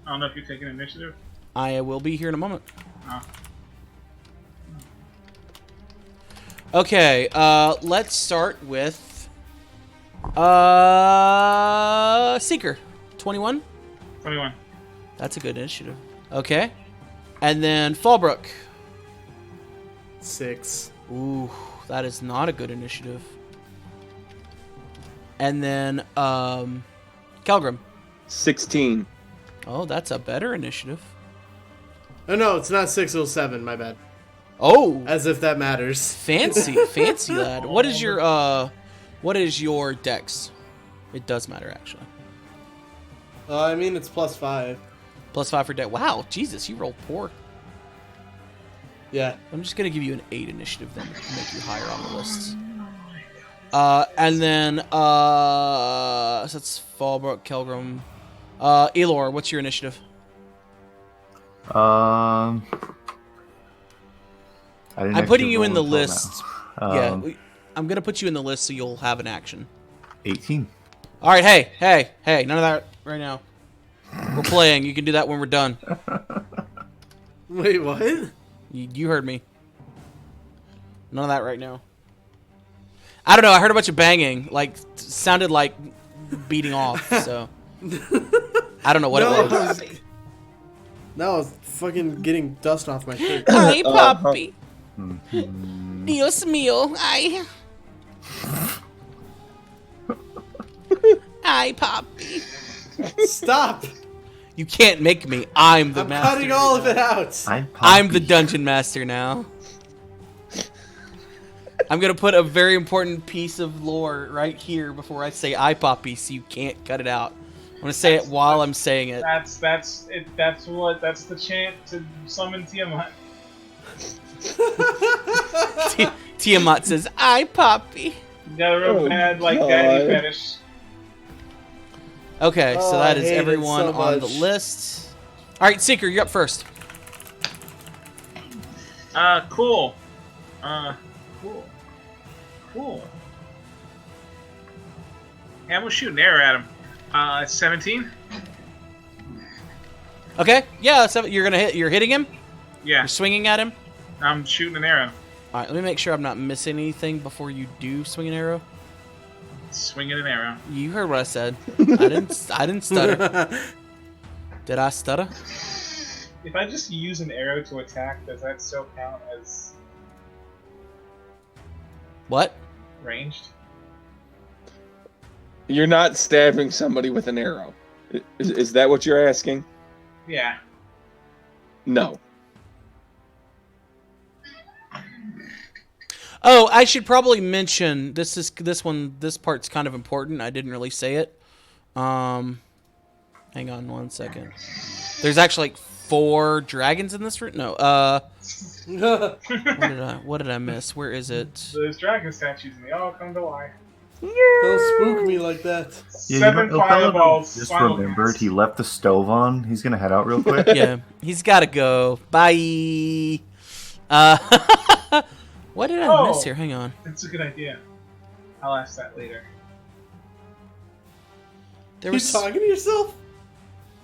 I don't know if you're taking initiative. I will be here in a moment. Oh. Okay, let's start with Seeker. 21? 21. That's a good initiative. Okay. And then Falbrook. 6. Ooh, that is not a good initiative. And then Kelgrim. 16. Oh, that's a better initiative. Oh no, it's not 6, it was 7, my bad. Oh, As if that matters. fancy, fancy lad. What is your dex? It does matter actually. I mean, it's +5. +5 for dex. Wow, Jesus, you rolled poor. Yeah. I'm just gonna give you an 8 initiative then to make you higher on the lists. And then so that's Falbrook, Kelgrim. Elor, what's your initiative? I didn't I'm putting actually you in the roll until list. now. Yeah, I'm gonna put you in the list so you'll have an action. 18. All right, hey, none of that right now. We're playing. You can do that when we're done. Wait, what? You heard me. None of that right now. I don't know. I heard a bunch of banging. Like, sounded like beating off. So I don't know what it was. No, I was fucking getting dust off my shirt. Ay, papi. Mhm. Dios mío. Ay. Ay, papi. Stop! You can't make me. I'm the I'm master. cutting all of it out. I'm the Poppy. dungeon master now. I'm gonna put a very important piece of lore right here before I say "I Poppy," so you can't cut it out. I'm gonna say it while I'm saying it. That's it. That's the chant to summon Tiamat. Tiamat says, "I Poppy." You got a real Oh, bad God. daddy fetish. Okay, so Oh, that I is hate it everyone so on the much. list. All right, Seeker, you're up first. Cool. Cool. Yeah, I'm gonna shoot an arrow at him. 17. Okay, yeah, so you're gonna hit. You're hitting him. Yeah, You're swinging at him. I'm shooting an arrow. All right, let me make sure I'm not missing anything before you do swing an arrow. Swinging an arrow. You heard what I said. I didn't stutter. Did I stutter? If I just use an arrow to attack, does that still count as What? ranged? You're not stabbing somebody with an arrow. Is that what you're asking? Yeah. No. Oh, I should probably mention this part's kind of important. I didn't really say it. Hang on 1 second. There's actually like 4 dragons in this room. No. What did I miss? Where is it? Those dragon statues, and they all come to life. Don't spook me like that. Yeah, Seven fireballs. just simulcast. remembered he left the stove on. He's gonna head out real quick. Yeah, he's got to go. Bye. What did I miss here? Hang on. That's a good idea. I'll ask that later. There You was talking to yourself?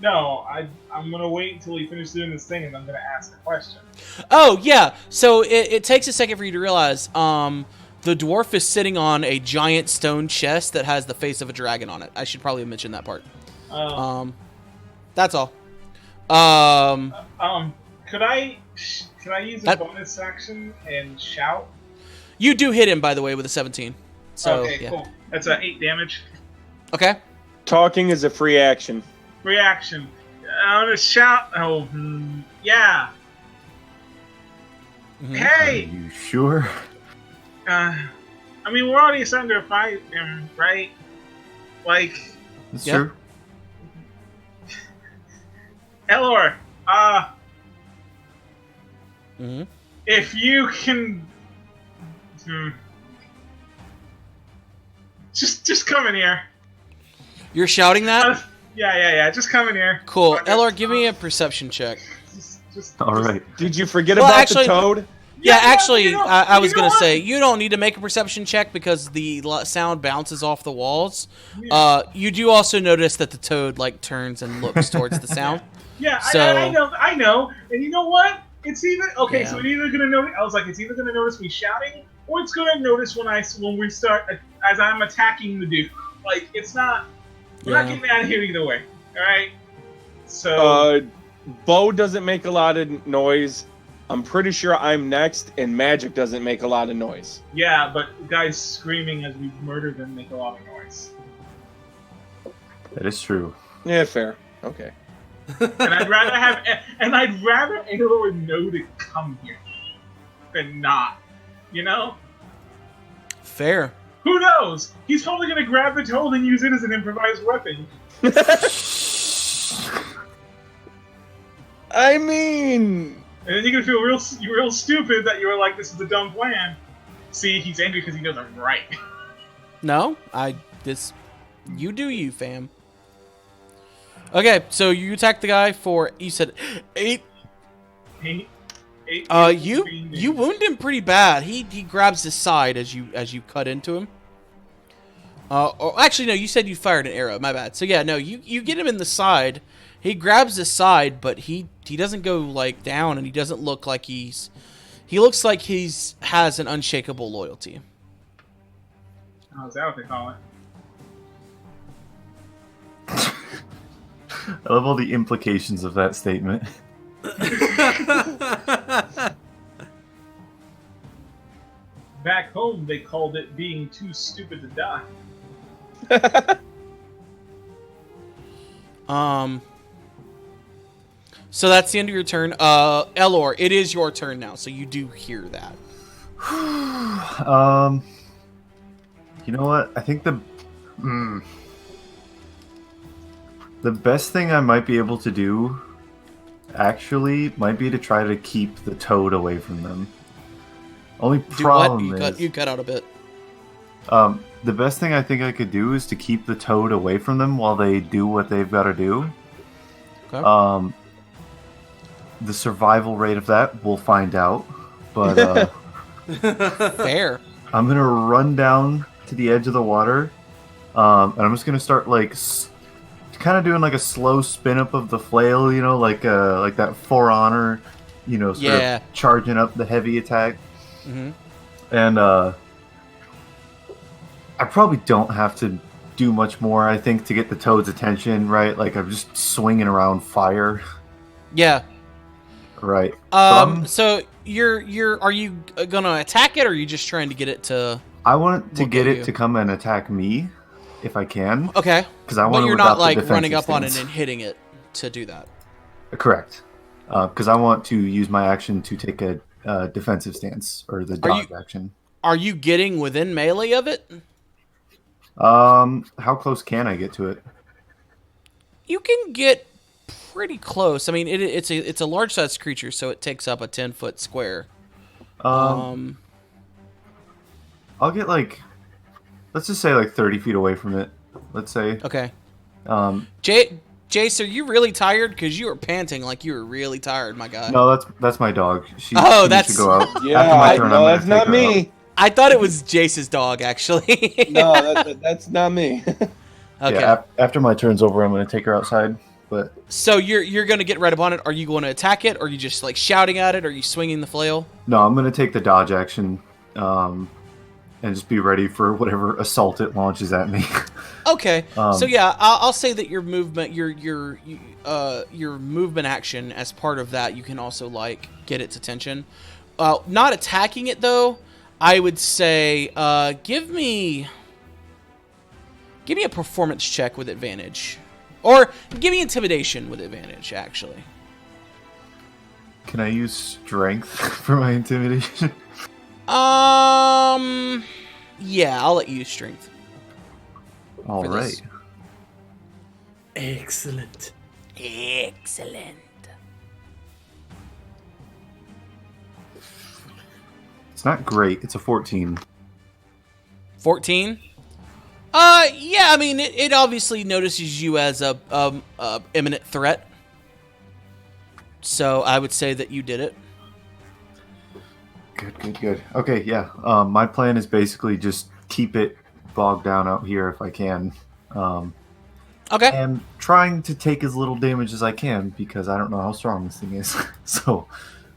No, I'm gonna wait until he finishes doing this thing, and I'm gonna ask a question. Oh, yeah. So it takes a second for you to realize the dwarf is sitting on a giant stone chest that has the face of a dragon on it. I should probably mention that part. That's all. Could I use a bonus action and shout? You do hit him, by the way, with a 17. So, okay, yeah. cool. That's 8 damage. Okay. Talking is a free action. Reaction. I'm gonna shout. Yeah. Mhm. Hey. Are you sure? I mean, we're already under a fight, right? Like, That's Yep. true. Elor. Mm-hmm. If you can, just come in here. You're shouting that? Yeah. Just come in here. Cool. Okay. Elor, give me a perception check. All right. Did you forget Well, about actually- the toad? Yeah, actually, you know- I was you know going to what? say, you don't need to make a perception check because the sound bounces off the walls. You do also notice that the toad, like, turns and looks towards the sound. Yeah, So- I know. And you know what? It's either okay. Yeah. So it's either gonna notice. I was like, it's either gonna notice me shouting, or it's gonna notice when we start as I'm attacking the dude. Like, it's not. We're not Yeah. getting out of here either way. All right. So Bo doesn't make a lot of noise. I'm pretty sure I'm next, and Magic doesn't make a lot of noise. yeah, but guys screaming as we murder them make a lot of noise. That is true. Yeah, fair. Okay. And I'd rather Elor know to come here than not. You know? Fair. Who knows? He's probably gonna grab the toad and use it as an improvised weapon. I mean, And then you're gonna feel real stupid that you were like, this is a dumb plan. See, he's angry because he knows I'm right. No, you do you, fam. Okay, so you attack the guy for, you said 8. Eight You wound him pretty bad. He grabs his side as you cut into him. Or actually no, you said you fired an arrow. My bad. So yeah, no, you get him in the side. He grabs his side, but he doesn't go like down, and he doesn't look like he looks like has an unshakable loyalty. Oh, is that what they call it? I love all the implications of that statement. Back home, they called it being too stupid to die. So that's the end of your turn. Elor, it is your turn now, so you do hear that. You know what? I think the best thing I might be able to do, actually, might be to try to keep the toad away from them. Only problem is You cut out a bit. the best thing I think I could do is to keep the toad away from them while they do what they've got to do. Okay. The survival rate of that, we'll find out. But Fair. I'm gonna run down to the edge of the water, and I'm just gonna start like kind of doing like a slow spin up of the flail, you know, like that For Honor, you know, sort Yeah. of charging up the heavy attack. Mm-hmm. And I probably don't have to do much more, I think, to get the toad's attention, right? Like I'm just swinging around fire, Yeah. right? So are you gonna attack it, or are you just trying to get it to? I want to Look get at it you. to come and attack me, if I can, Okay. because I want But to. you're not like running up on it and hitting it to do that. Correct. Because I want to use my action to take a defensive stance, or the dodge action. Are you getting within melee of it? How close can I get to it? You can get pretty close. I mean, it's a large sized creature, so it takes up a 10-foot square. I'll get like, let's just say like 30 feet away from it. Let's say. Okay. Um, Jace, are you really tired? Because you were panting like you were really tired, my guy. no, that's my dog. She Oh, needs to go out. Yeah, After my turn, I'm no, gonna that's take not her me. out. I thought it was Jace's dog, actually. No, that's not me. Okay. Yeah, after my turn's over, I'm gonna take her outside. But So you're gonna get right up on it. Are you going to attack it? Or are you just like shouting at it? Or are you swinging the flail? no, I'm gonna take the dodge action, and just be ready for whatever assault it launches at me. Okay. So yeah, I'll say that your movement, your movement action as part of that, you can also like get its attention. Not attacking it though. I would say give me a performance check with advantage, or give me intimidation with advantage. Actually. Can I use strength for my intimidation? Yeah, I'll let you use strength. All For right. this. Excellent. Excellent. It's not great. It's a 14. 14. Yeah. I mean, it obviously notices you as a imminent threat. So I would say that you did it. Good. Okay, yeah. My plan is basically just keep it bogged down out here if I can. Okay. And trying to take as little damage as I can because I don't know how strong this thing is. So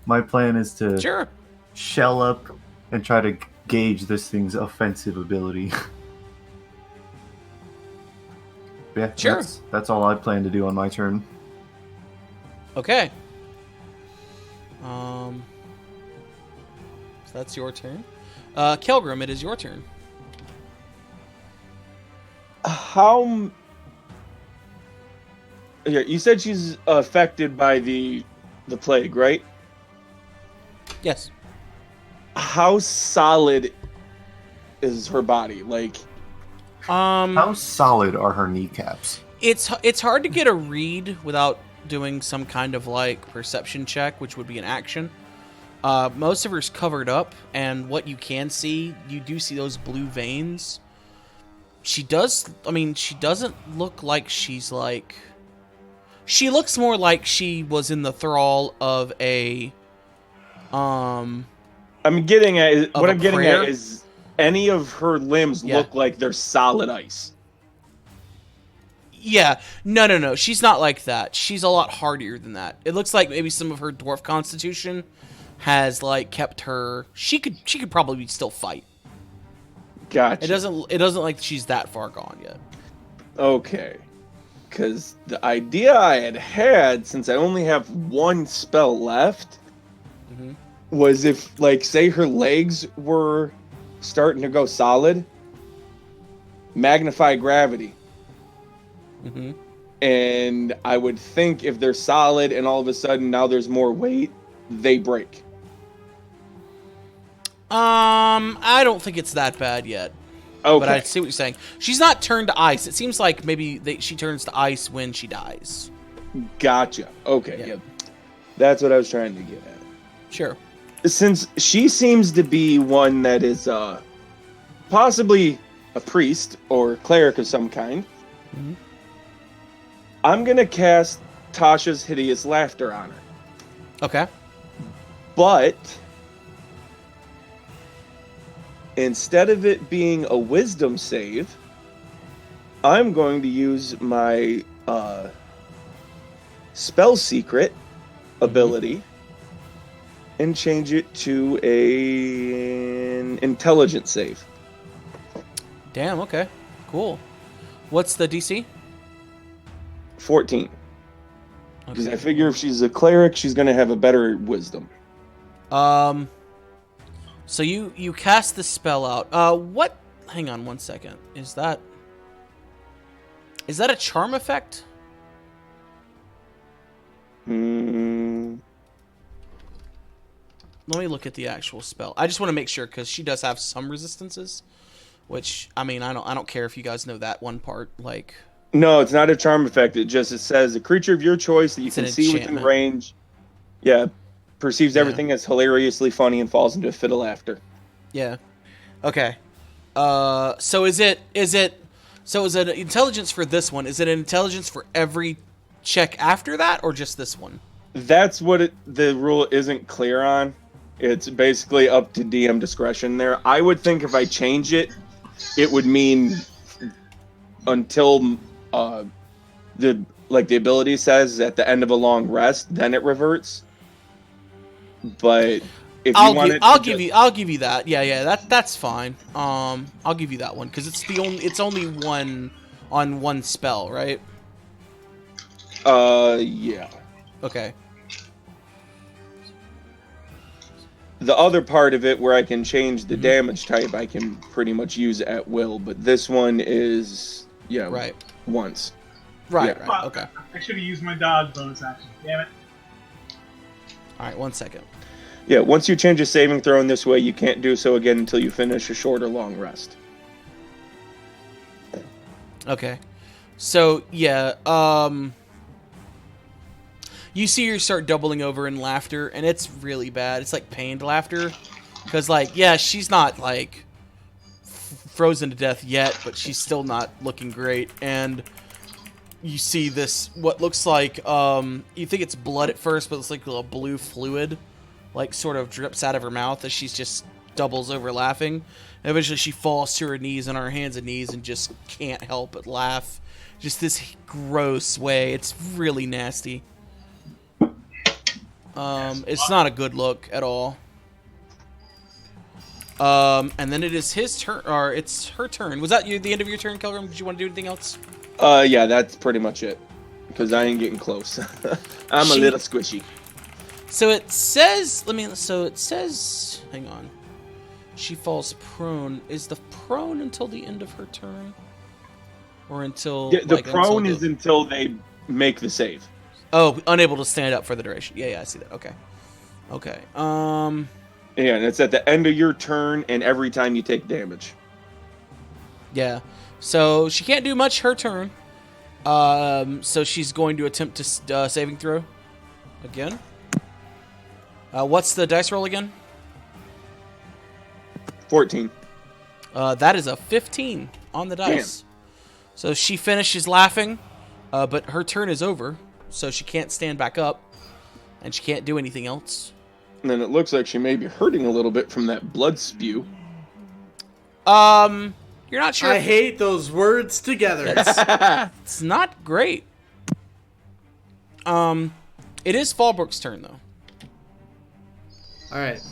my plan is to Sure. shell up and try to gauge this thing's offensive ability. Yeah, Sure. That's all I plan to do on my turn. Okay. So that's your turn. Kelgrim, it is your turn. How? Yeah, you said she's affected by the plague, right? Yes. How solid is her body? Like, How solid are her kneecaps? It's hard to get a read without doing some kind of like perception check, which would be an action. Most of her's covered up, and what you can see, you do see those blue veins. She doesn't look like she's like... She looks more like she was in the thrall of a... I'm getting at... Of What a I'm getting prayer? at is any of her limbs Yeah. look like they're solid ice. Yeah, no. She's not like that. She's a lot hardier than that. It looks like maybe some of her dwarf constitution has like kept her... She could probably still fight. Gotcha. It doesn't like she's that far gone yet. Okay. Because the idea I had, since I only have one spell left, Mhm. was if, like, say her legs were starting to go solid, magnify gravity. Mm-hmm. And I would think if they're solid and all of a sudden now there's more weight, they break. I don't think it's that bad yet. Okay. But I see what you're saying. She's not turned to ice. It seems like maybe she turns to ice when she dies. Gotcha. Okay. Yeah. Yep. That's what I was trying to get at. Sure. Since she seems to be one that is possibly a priest or cleric of some kind, Mhm. I'm going to cast Tasha's Hideous Laughter on her. Okay. But instead of it being a wisdom save, I'm going to use my spell secret ability and change it to an intelligence save. Damn, okay. Cool. What's the DC? 14. Because Okay. I figure if she's a cleric, she's going to have a better wisdom. So you cast the spell out. What? Hang on one second. Is that a charm effect? Mm, Let me look at the actual spell. I just want to make sure because she does have some resistances, which I mean I don't care if you guys know that one part. Like, No, it's not a charm effect. It says a creature of your choice that you It's an can see within enchantment. range. Yeah, perceives Yeah. everything as hilariously funny and falls into a fit of laughter. Yeah. Okay. So is it an intelligence for this one? Is it an intelligence for every check after that, or just this one? That's what the rule isn't clear on. It's basically up to DM discretion there. I would think if I change it, it would mean until the ability says at the end of a long rest, then it reverts. But if I'll give you that. Yeah, that's fine. I'll give you that one because it's only one on one spell, right? Yeah. Okay. The other part of it where I can change the damage type, I can pretty much use at will, but this one is Right. once. Right. Yeah. Right. Okay. I should have used my dodge bonus action. Damn it. All right. 1 second. Yeah, once you change a saving throw in this way, you can't do so again until you finish a short or long rest. Okay. So yeah. You see her start doubling over in laughter, and it's really bad. It's like pained laughter. Because, like, yeah, she's not, like, frozen to death yet, but she's still not looking great. And you see this, what looks like, you think it's blood at first, but it's like a blue fluid, like, sort of drips out of her mouth as she's just doubles over laughing. And eventually she falls to her knees on her hands and knees and just can't help but laugh. Just this gross way. It's really nasty. It's not a good look at all. And then it is his turn, or it's her turn. Was that the end of your turn, Kelgrim? Did you want to do anything else? Yeah, that's pretty much it. Because I ain't getting close. I'm a little squishy. So it says, hang on. She falls prone. Is the prone until the end of her turn? Or until... Yeah, the prone is until they make the save. Oh, unable to stand up for the duration. Yeah, I see that. Okay. Okay. Yeah, and it's at the end of your turn and every time you take damage. Yeah. So she can't do much her turn. So she's going to attempt to saving throw again. What's the dice roll again? 14. That is a 15 on the dice. Damn. So she finishes laughing, but her turn is over. So she can't stand back up, and she can't do anything else. And then it looks like she may be hurting a little bit from that blood spew. You're not sure. I hate those words together. It's not great. It is Falbrook's turn, though. Alright.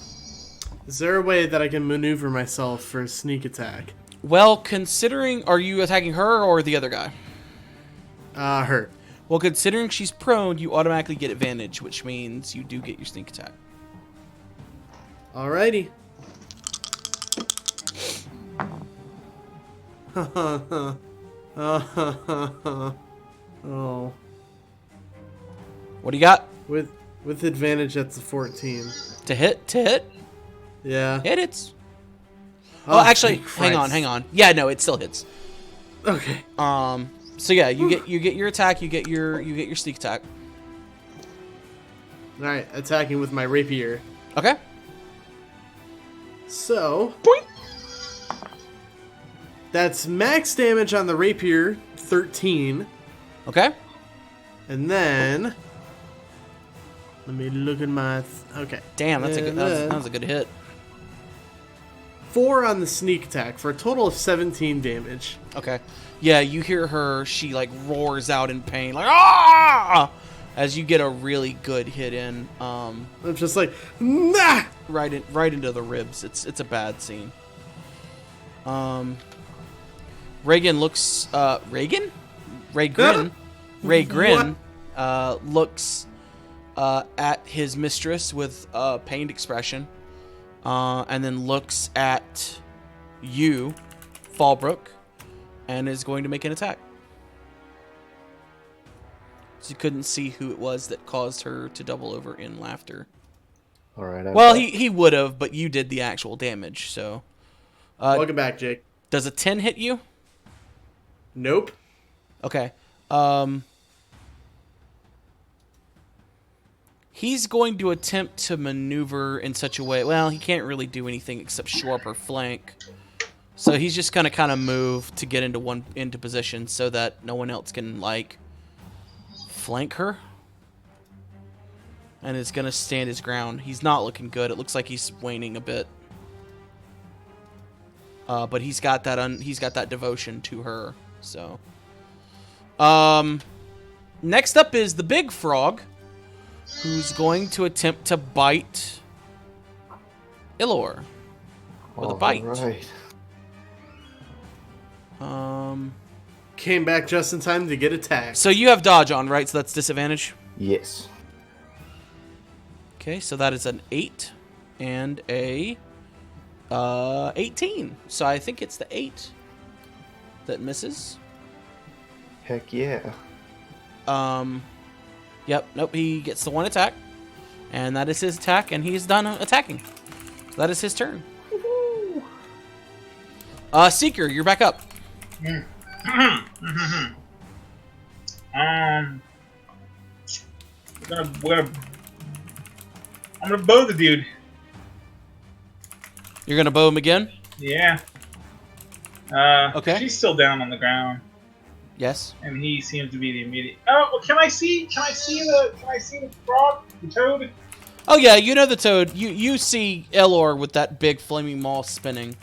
Is there a way that I can maneuver myself for a sneak attack? Well, considering... Are you attacking her or the other guy? Her. Well, considering she's prone, you automatically get advantage, which means you do get your sneak attack. Alrighty. Oh. What do you got? With advantage, that's a 14. To hit? Yeah. It hits. Oh, actually, thank hang on. Yeah, no, it still hits. Okay. So yeah, you get your attack, you get your sneak attack. Alright, attacking with my rapier. Okay. So, Boing. that's max damage on the rapier, 13. Okay. And then, let me look at my... okay. Damn, that's And that was a good hit. 4 on the sneak attack for a total of 17 damage. Okay. Yeah, you hear her, she like roars out in pain, like ah! As you get a really good hit in. I'm just like, nah! Right into the ribs. It's a bad scene. Reagan looks Reagan? Ray Grin looks at his mistress with a pained expression. And then looks at you, Falbrook, and is going to make an attack. So you couldn't see who it was that caused her to double over in laughter. All right. Well, he would have, but you did the actual damage, so... Welcome back, Jake. Does a 10 hit you? Nope. Okay. He's going to attempt to maneuver in such a way. Well, he can't really do anything except shore up her flank. So he's just gonna kind of move to get into position so that no one else can like flank her. And is gonna stand his ground. He's not looking good. It looks like he's waning a bit. But he's got that devotion to her. So, next up is the big frog, who's going to attempt to bite Elor with a bite. Right. Came back just in time to get attacked. So you have dodge on, right? So that's disadvantage. Yes. Okay, so that is an 8 and a 18. So I think it's the 8 that misses. Heck yeah. Yep, nope, he gets the 1 attack. And that is his attack, and he is done attacking. So that is his turn. Seeker, you're back up. I'm gonna bow the dude. You're gonna bow him again? Yeah. Okay. She's still down on the ground, Yes. and he seems to be the immediate. Oh, well, can I see the frog, the toad? Oh yeah, you know the toad. You see Elor with that big flaming maw spinning.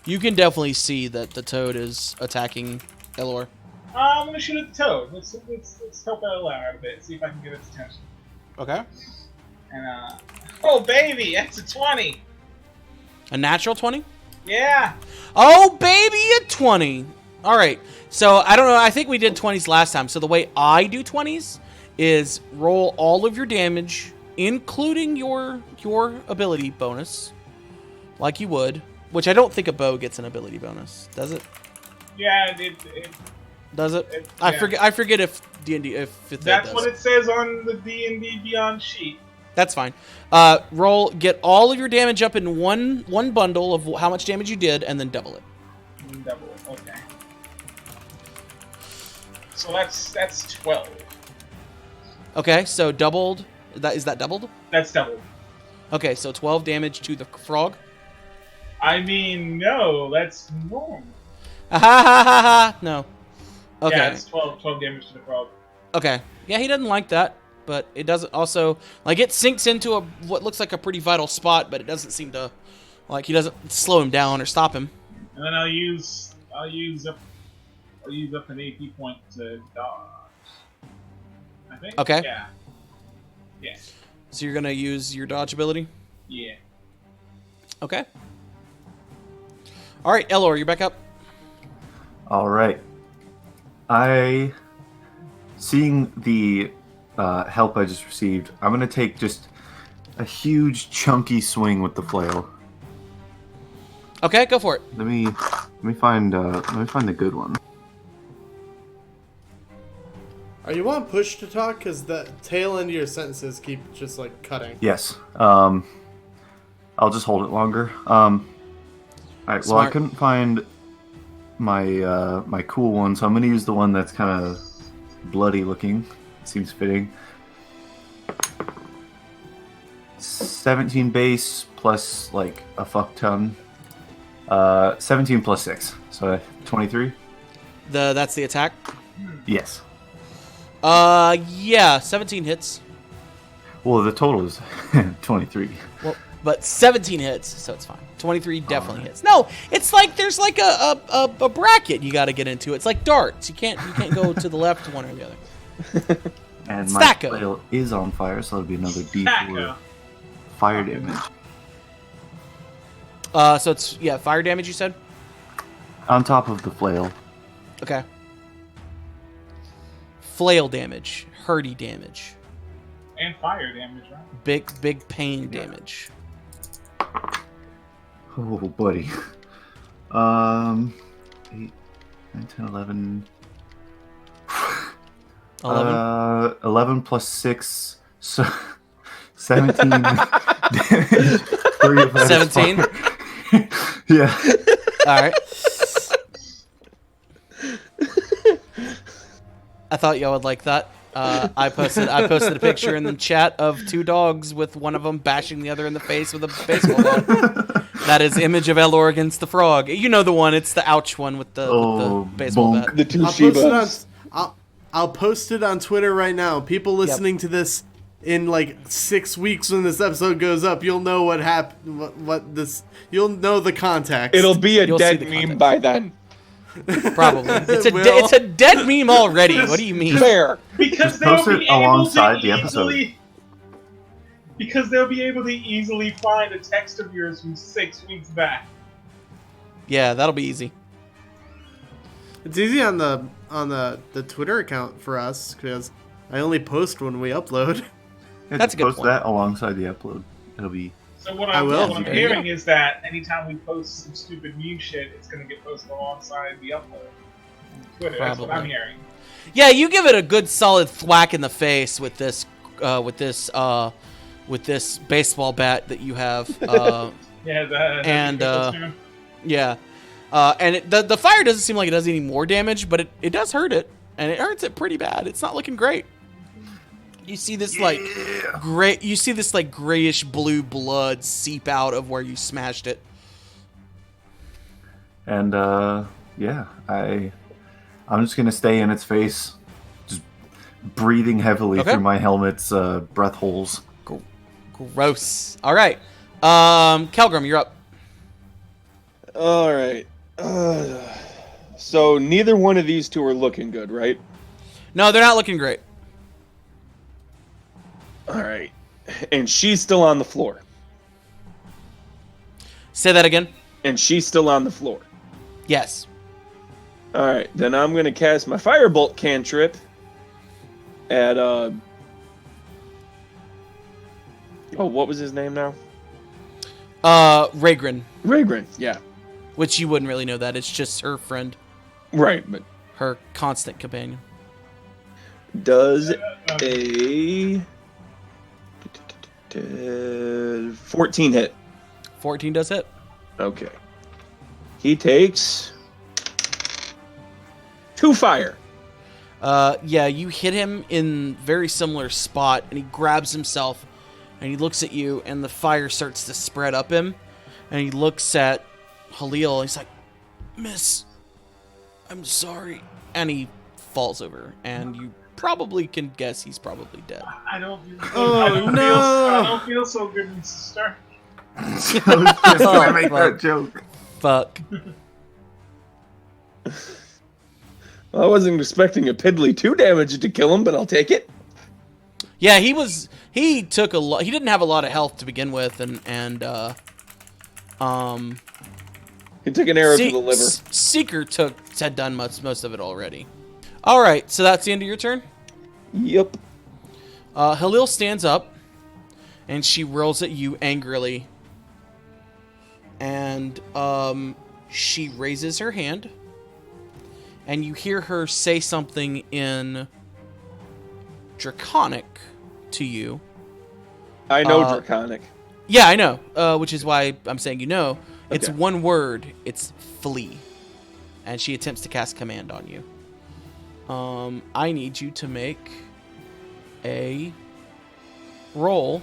You can definitely see that the toad is attacking Elor. I'm gonna shoot at the toad. Let's help Elor out a bit. See if I can get its attention. Okay. And oh baby, that's a 20. A natural 20? Yeah. Oh baby, a 20. All right. So I don't know. I think we did 20s last time. So the way I do 20s is roll all of your damage, including your ability bonus, like you would. Which I don't think a bow gets an ability bonus. Does it? Yeah, Does it? yeah. I forget if D&D if it That's does. what it says on the D&D Beyond sheet. That's fine. Get all of your damage up in one bundle of how much damage you did, and then double it. Double. Okay. So that's 12. Okay, so doubled. Is that doubled? That's doubled. Okay, so 12 damage to the frog. I mean, no, that's normal. Ha ha ha ha! No. Okay. Yeah, it's 12 damage to the frog. Okay. Yeah, he doesn't like that, but it doesn't also like it sinks into what looks like a pretty vital spot, but it doesn't seem to like he doesn't slow him down or stop him. And then I'll use up an AP point to dodge. I think. Okay. Yeah. Yeah. So you're gonna use your dodge ability. Yeah. Okay. All right, Elor, you're back up. All right. Seeing the help I just received, I'm gonna take just a huge chunky swing with the flail. Okay, go for it. Let me find the good one. Are you on push to talk? Because the tail end of your sentences keep just like cutting. Yes. I'll just hold it longer. All right. Well, I Smart. couldn't find my my cool one, so I'm gonna use the one that's kind of bloody looking. It seems fitting. 17 base plus like a fuck ton. 17 plus 6, so 23. That's the attack. Yes. Yeah, 17 hits. Well, the total is 23. Well, but 17 hits, so it's fine. 23 definitely hits. No, it's like there's like a bracket you got to get into. It's like darts. You can't go to the left one or the other. And my Stacko. flail is on fire, so that'll be another D4 Stacko. fire damage. So it's fire damage. You said. On top of the flail. Okay. Flail damage, hurdy damage, And fire damage, right? big pain damage. Oh, buddy. 8, 9, 10, 11. 11. 11 plus 6, so 17 damage. 3 of that is 17? fire. Yeah. All right. I thought y'all would like that. I posted a picture in the chat of 2 dogs with one of them bashing the other in the face with a baseball bat. That is image of Elor against the frog. You know the one. It's the ouch one with the baseball bonk. bat. The two I'll post it on. Shibas. I'll post it on Twitter right now. People listening to this in like 6 weeks when this episode goes up, you'll know what happened. What this? You'll know the context. It'll be a You'll see dead the meme context. by then. Probably. It's a Will. it's a dead meme already. What do you mean? Fair. Because Post they'll it be able alongside to the episode. easily. Because they'll be able to easily find a text of yours from 6 weeks back. Yeah, that'll be easy. It's easy on the Twitter account for us because I only post when we upload. Yeah, That's a good post point. that alongside the upload. It'll be. So what I I'm, will. what I'm There you hearing is that anytime we post some stupid meme shit, it's going to get posted alongside the upload on Twitter. That's what I'm Probably. hearing. Yeah, you give it a good solid thwack in the face with this baseball bat that you have. Yeah, And, the Yeah. And the fire doesn't seem like it does any more damage, but it does hurt it, and it hurts it pretty bad. It's not looking great. You see this like grayish blue blood seep out of where you smashed it. And yeah, I'm just gonna stay in its face, just breathing heavily Okay. through my helmet's breath holes. Gross. All right. Kelgrim, you're up. All right. So neither one of these two are looking good, right? No, they're not looking great. All right. And she's still on the floor. Say that again. And she's still on the floor. Yes. All right. Then I'm going to cast my Firebolt cantrip at, oh, what was his name now? Ragrin, Ragrin. Yeah. which you wouldn't really know that. It's just her friend, Right. But her constant companion. does a 14 hit. 14 does hit. Okay. He takes 2 fire. Yeah, you hit him in very similar spot, and he grabs himself, and he looks at you, and the fire starts to spread up him, and he looks at Halil, and he's like, "Miss, I'm sorry," and he falls over, and you probably can guess he's probably dead. I don't feel, Oh, I don't no. I don't feel so good, sister. Just gonna make that joke. Fuck. Well, I wasn't expecting a piddly 2 damage to kill him, but I'll take it. Yeah, he took a lot. He didn't have a lot of health to begin with, and He took an arrow to the liver. Seeker had done most of it already. All right, so that's the end of your turn. Yep. Halil stands up, and she rolls at you angrily, and she raises her hand, and you hear her say something in Draconic to you. I know Draconic. Yeah, I know, which is why I'm saying you know. It's Okay. one word. It's flee. And she attempts to cast command on you. I need you to make a roll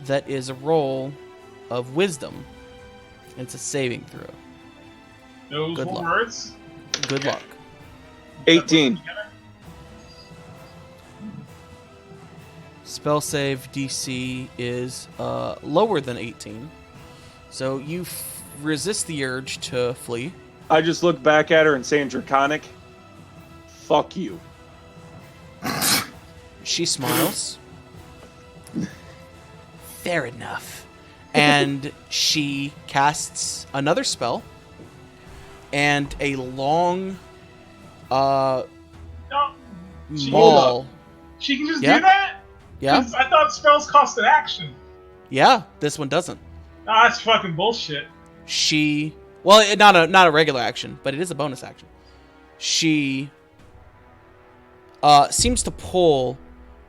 that is a roll of wisdom. And it's a saving throw. Those Good were luck. words. Good luck. 18. Spell save DC is lower than 18. So you resist the urge to flee. I just look back at her and say in Draconic, fuck you. She smiles. Fair enough. And she casts another spell. And a long No, maul. she can just Yeah. do that? Yeah? 'Cause I thought spells cost an action. Yeah, this one doesn't. Nah, that's fucking bullshit. She well, not a regular action, but it is a bonus action. She seems to pull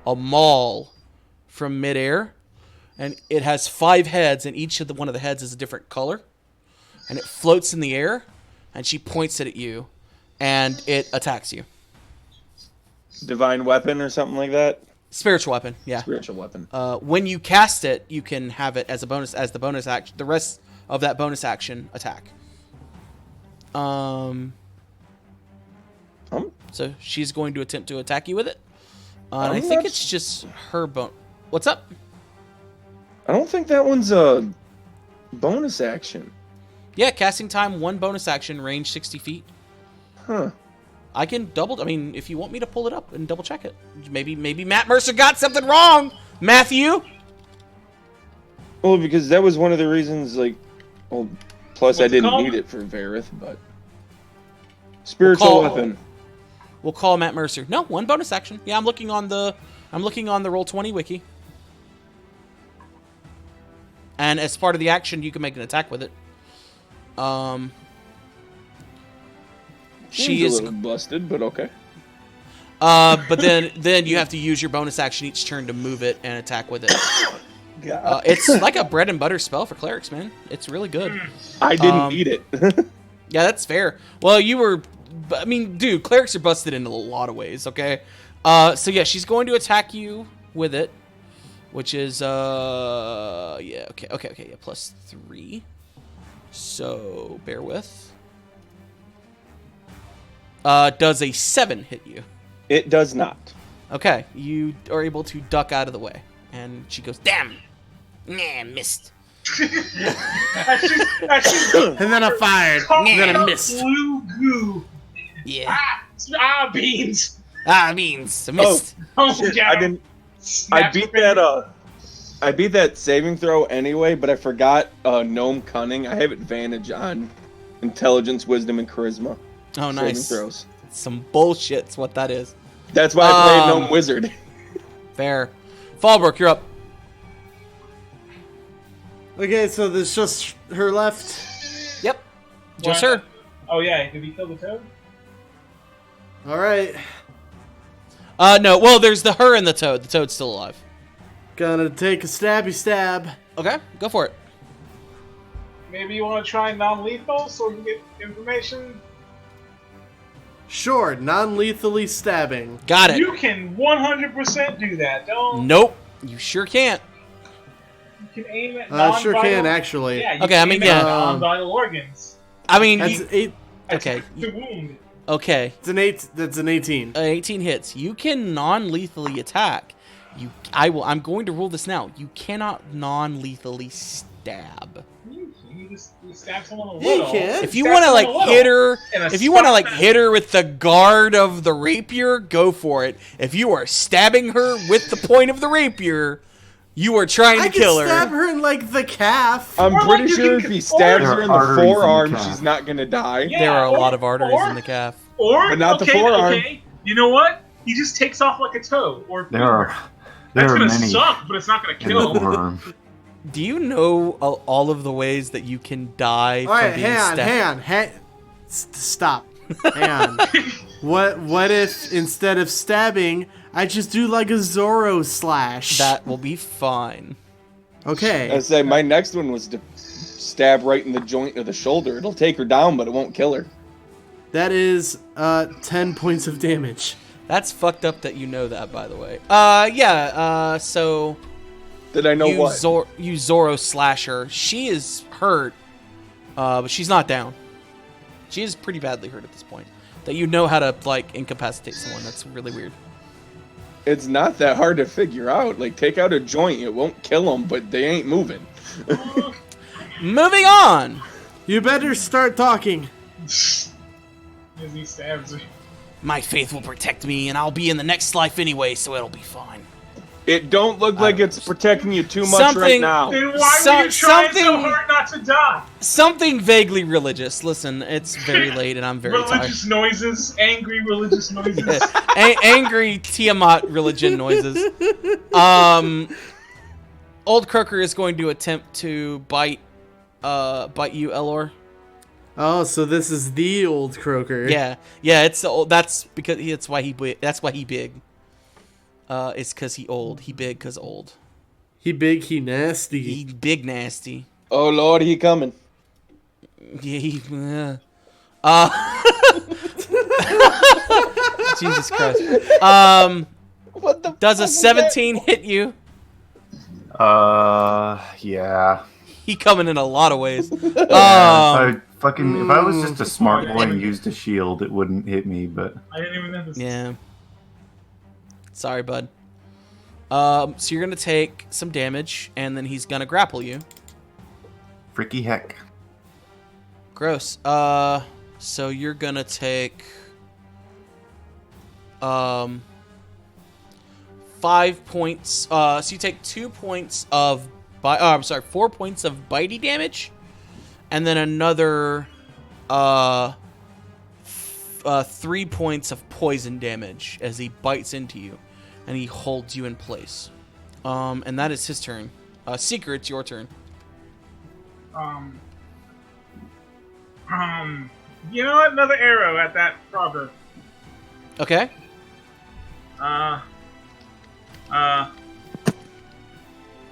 a maul from midair, and it has 5 heads, and each of one of the heads is a different color, and it floats in the air, and she points it at you, and it attacks you. divine weapon or something like that. Spiritual weapon, yeah. Spiritual weapon. When you cast it, you can have it as a bonus, as the bonus action. The rest of that bonus action attack. So she's going to attempt to attack you with it. And I think it's just her What's up? I don't think that one's a bonus action. Yeah, casting time, 1 bonus action, range 60 feet. Huh. I can if you want me to pull it up and double check it. Maybe Matt Mercer got something wrong, Matthew. Well, because that was one of the reasons, plus I didn't need it for Varith, but... Spiritual weapon. We'll call Matt Mercer. No, 1 bonus action. Yeah, I'm looking on the Roll20 wiki. And as part of the action, you can make an attack with it. She is a little busted, but okay. But then you have to use your bonus action each turn to move it and attack with it. It's like a bread and butter spell for clerics, man. It's really good. I didn't need it. Yeah, that's fair. Well, dude, clerics are busted in a lot of ways, okay? So yeah, she's going to attack you with it, which is, yeah, +3. So, bear with. Does a 7 hit you? It does not. Okay, you are able to duck out of the way. And she goes, damn! Nah, missed. And then I fired. And then I missed. Blue goo. Yeah. Beans. Beans. I missed. Shit, I didn't. I beat that saving throw anyway, but I forgot gnome cunning. I have advantage on intelligence, wisdom, and charisma. Oh, nice. Saving throws. Some bullshit's what that is. That's why I played gnome wizard. Fair. Falbrook, you're up. Okay, so there's just her left. Yep. Just her. Oh yeah, did he kill the toad? All right. No. Well, there's her and the toad. The toad's still alive. Gonna take a stabby stab. Okay, go for it. Maybe you want to try non-lethal so we can get information. Sure, non-lethally stabbing. Got it. You can 100% do that. Don't. Nope. You sure can't. You can aim at I sure can, actually. Yeah, you Okay, can I mean, aim at yeah. non-vital organs. I mean, That's you, okay. The wound. Okay. That's an 18. 18 hits. You can non-lethally attack. I'm going to rule this now. You cannot non-lethally stab. You just stab someone a Yeah, you little. can. If you want to hit her, hit her with the guard of the rapier, go for it. If you are stabbing her with the point of the rapier, you are trying to kill her. I can stab her in the calf. I'm Or, pretty you sure can- if he stabs There her in are the arteries in the forearm, calf. she's not gonna die. Yeah, There are a lot of arteries in the calf. Or, But not the forearm. Okay, you know what? He just takes off like a toe. Or There are That's gonna many suck, but it's not gonna in the kill. forearm. Do you know all of the ways that you can die All right, from being stabbed? Stop. Hang on. What if instead of stabbing, I just do like a Zorro slash? That will be fine. Okay. I say my next one was to stab right in the joint of the shoulder. It'll take her down, but it won't kill her. That is 10 points of damage. That's fucked up that you know that, by the way. So Did I know you what? you Zorro slasher. She is hurt, but she's not down. She is pretty badly hurt at this point. That you know how to incapacitate someone. That's really weird. It's not that hard to figure out. Take out a joint, it won't kill them, but they ain't moving. Moving on. You better start talking. As he stabs her. My faith will protect me, and I'll be in the next life anyway, so it'll be fine. It don't look like it's protecting you too much right now. Then why were you trying so something- hard not to die? Something vaguely religious. Listen, it's very late, and I'm very Religious noises, angry religious noises. tired. Angry Tiamat religion noises. Old Croaker is going to attempt to bite you, Elor. Oh, so this is the old croaker. Yeah. It's old. That's because that's why he big. It's because he old. He big because old. He big, he nasty. He big nasty. Oh Lord, he coming. Yeah. Jesus Christ. What the? Does a fuck was 17 hit you? Yeah. He coming in a lot of ways. If I was just a smart boy and used a shield, it wouldn't hit me. But I didn't even know this. Yeah. Sorry, bud. So you're gonna take some damage, and then he's gonna grapple you. freaky heck. Gross. So you're gonna take 5 points. So you take 2 points of 4 points of bitey damage, and then another 3 points of poison damage as he bites into you, and he holds you in place. And that is his turn. Seeker, it's your turn. You know what? Another arrow at that frogger. Okay.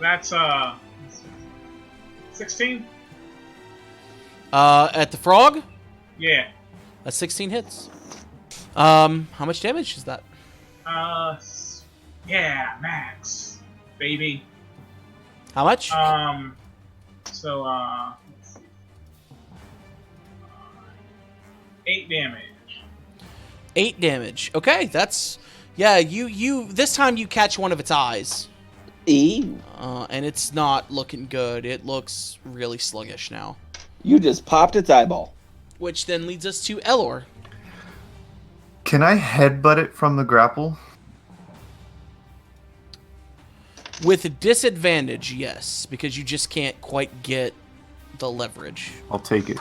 That's 16. At the frog, Yeah. a 16 hits. How much damage is that? Yeah, max, baby. How much? So let's see. 8 damage. 8 damage. Okay, that's you this time you catch one of its eyes. Ew. And it's not looking good. It looks really sluggish now. You just popped its eyeball. Which then leads us to Elor. Can I headbutt it from the grapple? With a disadvantage, yes, because you just can't quite get the leverage. I'll take it.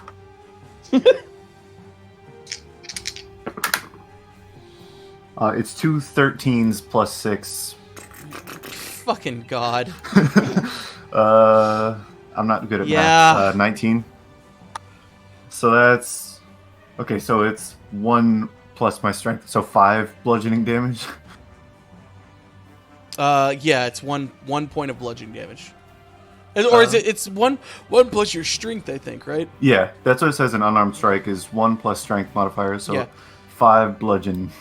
It's 2 13s plus 6. Fucking God. I'm not good at math. 19. So that's... Okay, so it's 1 plus my strength, so 5 bludgeoning damage. Yeah, it's one point of bludgeoning damage. Or is it? It's one plus your strength, I think, right? Yeah, that's what it says in unarmed strike, is 1 plus strength modifier, so Yeah. 5 bludgeon.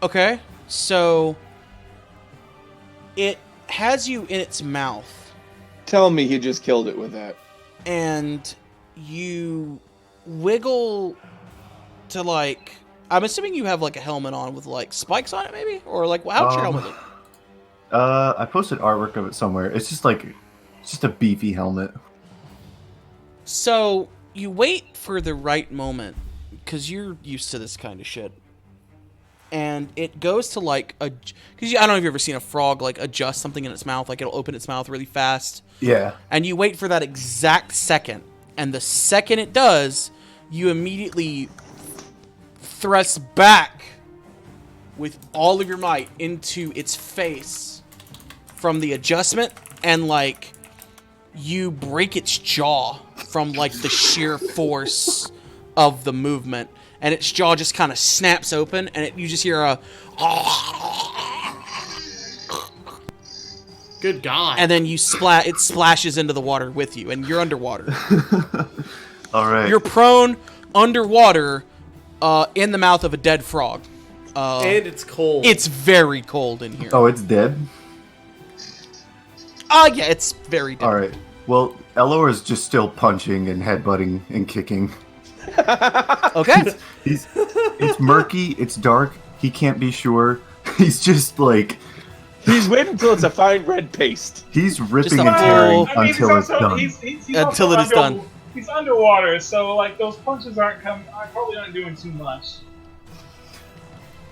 Okay, so it has you in its mouth, Tell me he just killed it with that. and you wiggle to like. I'm assuming you have like a helmet on with like spikes on it, maybe, or like how's your helmet look? I posted artwork of it somewhere. It's just a beefy helmet. So you wait for the right moment because you're used to this kind of shit. And it goes to like because I don't know if you've ever seen a frog like adjust something in its mouth, like it'll open its mouth really fast. Yeah. And you wait for that exact second, and the second it does, you immediately thrust back with all of your might into its face from the adjustment, and like you break its jaw from like the sheer force of the movement. And its jaw just kind of snaps open, and you just hear a... Good God. And then it splashes into the water with you, and you're underwater. All right. You're prone underwater in the mouth of a dead frog. And it's cold. It's very cold in here. Oh, it's dead? Yeah, it's very dead. All right. Well, Elor is just still punching and headbutting and kicking. Okay. It's murky, it's dark, he can't be sure. He's just like... He's waiting until it's a fine red paste. He's ripping a and tearing full- until it's done. He's Until it is done. He's underwater, so like those punches probably aren't doing too much.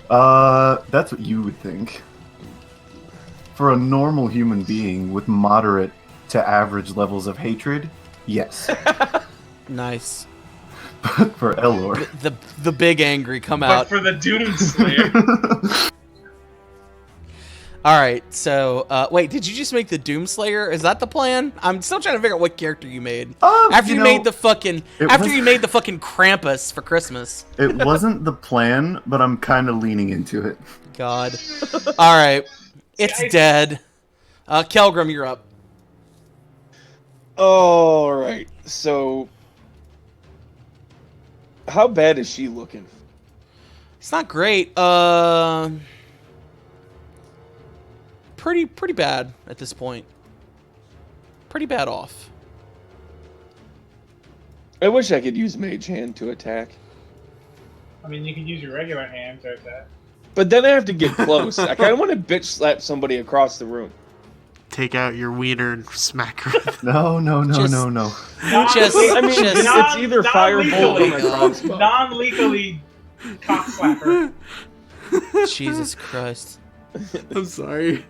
That's what you would think. For a normal human being with moderate to average levels of hatred, yes. Nice. But for Elor... The big angry come But out. for the Doomslayer, All right, so wait, did you just make the Doomslayer? Is that the plan? I'm still trying to figure out what character you made. After you made the fucking Krampus for Christmas. It wasn't the plan, but I'm kind of leaning into it. God. All right, it's dead. Kelgrim, you're up. All right. So, how bad is she looking? It's not great. Pretty bad at this point. Pretty bad off. I wish I could use Mage Hand to attack. I mean, you could use your regular hand to attack. But then I have to get close. I kind of want to bitch slap somebody across the room. Take out your wiener and smack her. No. Just- No. I mean, it's either Firebolt or my non-legally. crossbow. Non-legally cock slapper. Jesus Christ. I'm sorry.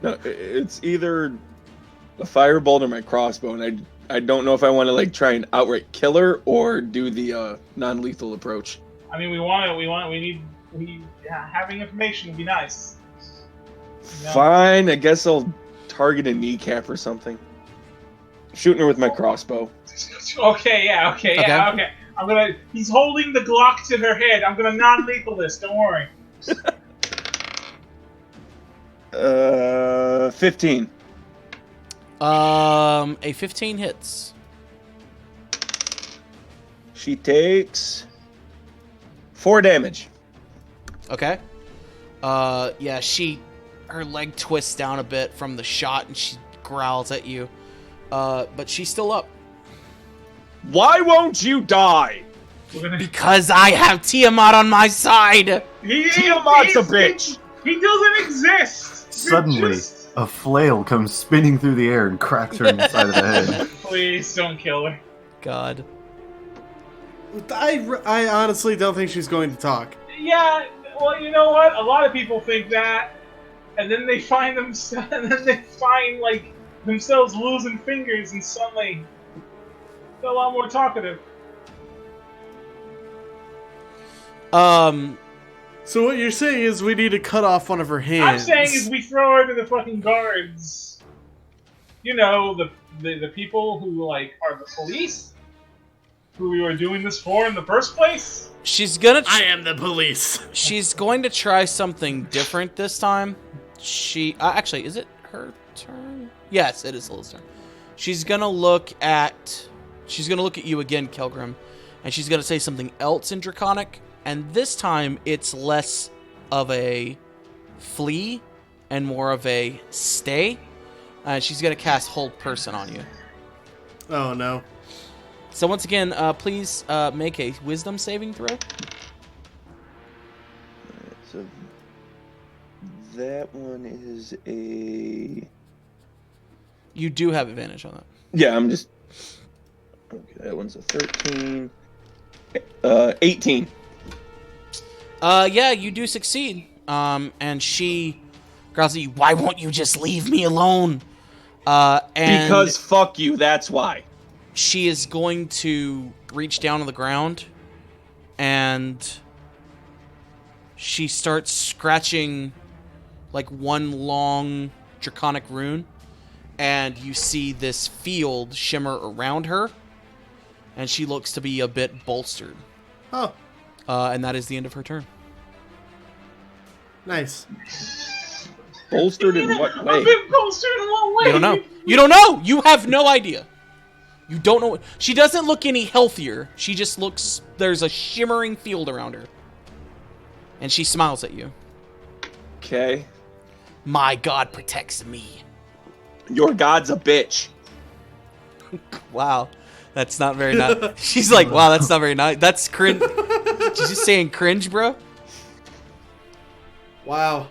No, it's either a Firebolt or my crossbow, and I don't know if I want to like try and outright kill her or do the non-lethal approach. I mean, having information would be nice. No. Fine, I guess I'll target a kneecap or something. Shooting her with my crossbow. Okay. He's holding the Glock to her head. I'm gonna non-lethal this. Don't worry. 15. A 15 hits. She takes 4 damage. Okay. Yeah, her leg twists down a bit from the shot and she growls at you. But she's still up. Why won't you die? Because I have Tiamat on my side! Tiamat's a bitch! He doesn't exist! Suddenly, a flail comes spinning through the air and cracks her in the side of the head. Please don't kill her. God. I honestly don't think she's going to talk. Yeah, well, you know what? A lot of people think that, and then they find like themselves losing fingers, and suddenly they're a lot more talkative. So what you're saying is we need to cut off one of her hands. I'm saying is we throw her to the fucking guards. You know, the people who like are the police, who we were doing this for in the first place. She's gonna. I am the police. She's going to try something different this time. Actually, is it her turn? Yes, it is Lily's turn. She's gonna look at you again, Kelgrim, and she's gonna say something else in Draconic. And this time, it's less of a flee and more of a stay. And she's going to cast Hold Person on you. Oh, no. So once again, please make a Wisdom saving throw. So that one is a... You do have advantage on that. Yeah, I'm just... Okay, that one's a 13. 18. Yeah, you do succeed. And she growls at you, why won't you just leave me alone? And Because fuck you, that's why. she is going to reach down on the ground and she starts scratching like one long draconic rune, and you see this field shimmer around her, and she looks to be a bit bolstered. Oh, And that is the end of her turn. nice. Bolstered in what way? I've been bolstered in what way? You don't know. You don't know. You have no idea. You don't know. She doesn't look any healthier. She just looks... There's a shimmering field around her. And she smiles at you. Okay. My god protects me. Your god's a bitch. Wow. That's not very nice. She's like, wow, that's not very nice. That's cringe. She's just saying cringe, bro? Wow.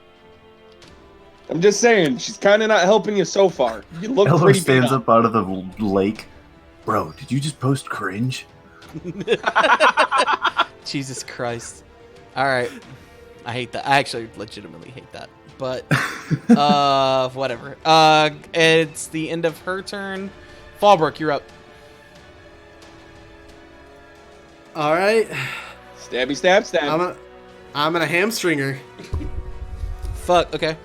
I'm just saying, she's kind of not helping you so far. You look Elor pretty stands beat up out of the lake. Bro, did you just post cringe? Jesus Christ. Alright. I hate that. I actually legitimately hate that. But, whatever. It's the end of her turn. Falbrook, you're up. All right. Stabby stab stab. I'm gonna hamstring her. Fuck, okay.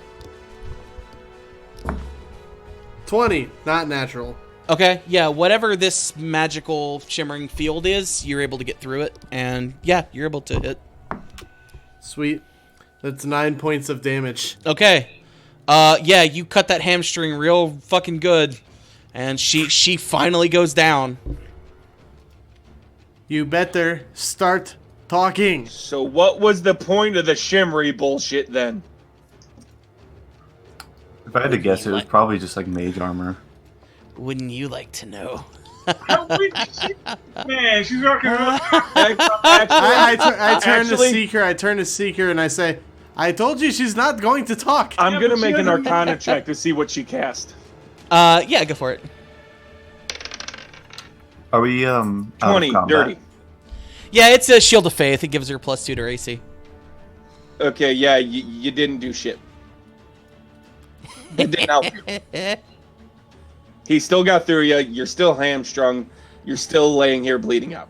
20, not natural. Okay, yeah, whatever this magical shimmering field is, you're able to get through it. And, yeah, you're able to hit. Sweet. That's 9 points of damage. Okay. Yeah, you cut that hamstring real fucking good. And she finally goes down. You better start talking. So what was the point of the shimmery bullshit then? If I had to guess, it was probably just like mage armor. Wouldn't you like to know? Man, she's rocking really I turn to Actually- Seeker. I turn to Seeker and I say, "I told you she's not going to talk." I'm Yeah, gonna but she make an doesn't- Arcana check to see what she cast. Yeah, go for it. Are we out 20, of combat? dirty. Yeah, it's a Shield of Faith. It gives her +2 to her AC. Okay, yeah, you didn't do shit. It didn't help you. He still got through you. You're still hamstrung. You're still laying here bleeding out.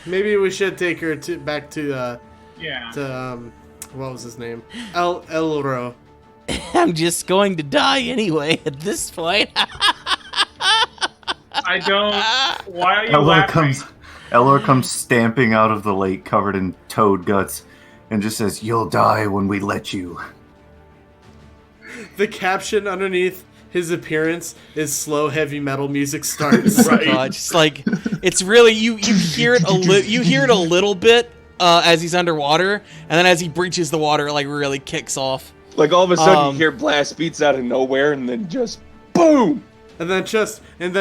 Maybe we should take her back to Yeah. what was his name? Elor. I'm just going to die anyway at this point. I don't. Why are you laughing? Elor comes stamping out of the lake covered in toad guts and just says, "You'll die when we let you." The caption underneath his appearance is slow heavy metal music starts. Oh God, just like it's really you hear it a little bit as he's underwater, and then as he breaches the water, it like really kicks off. Like all of a sudden you hear blast beats out of nowhere and then just boom! And then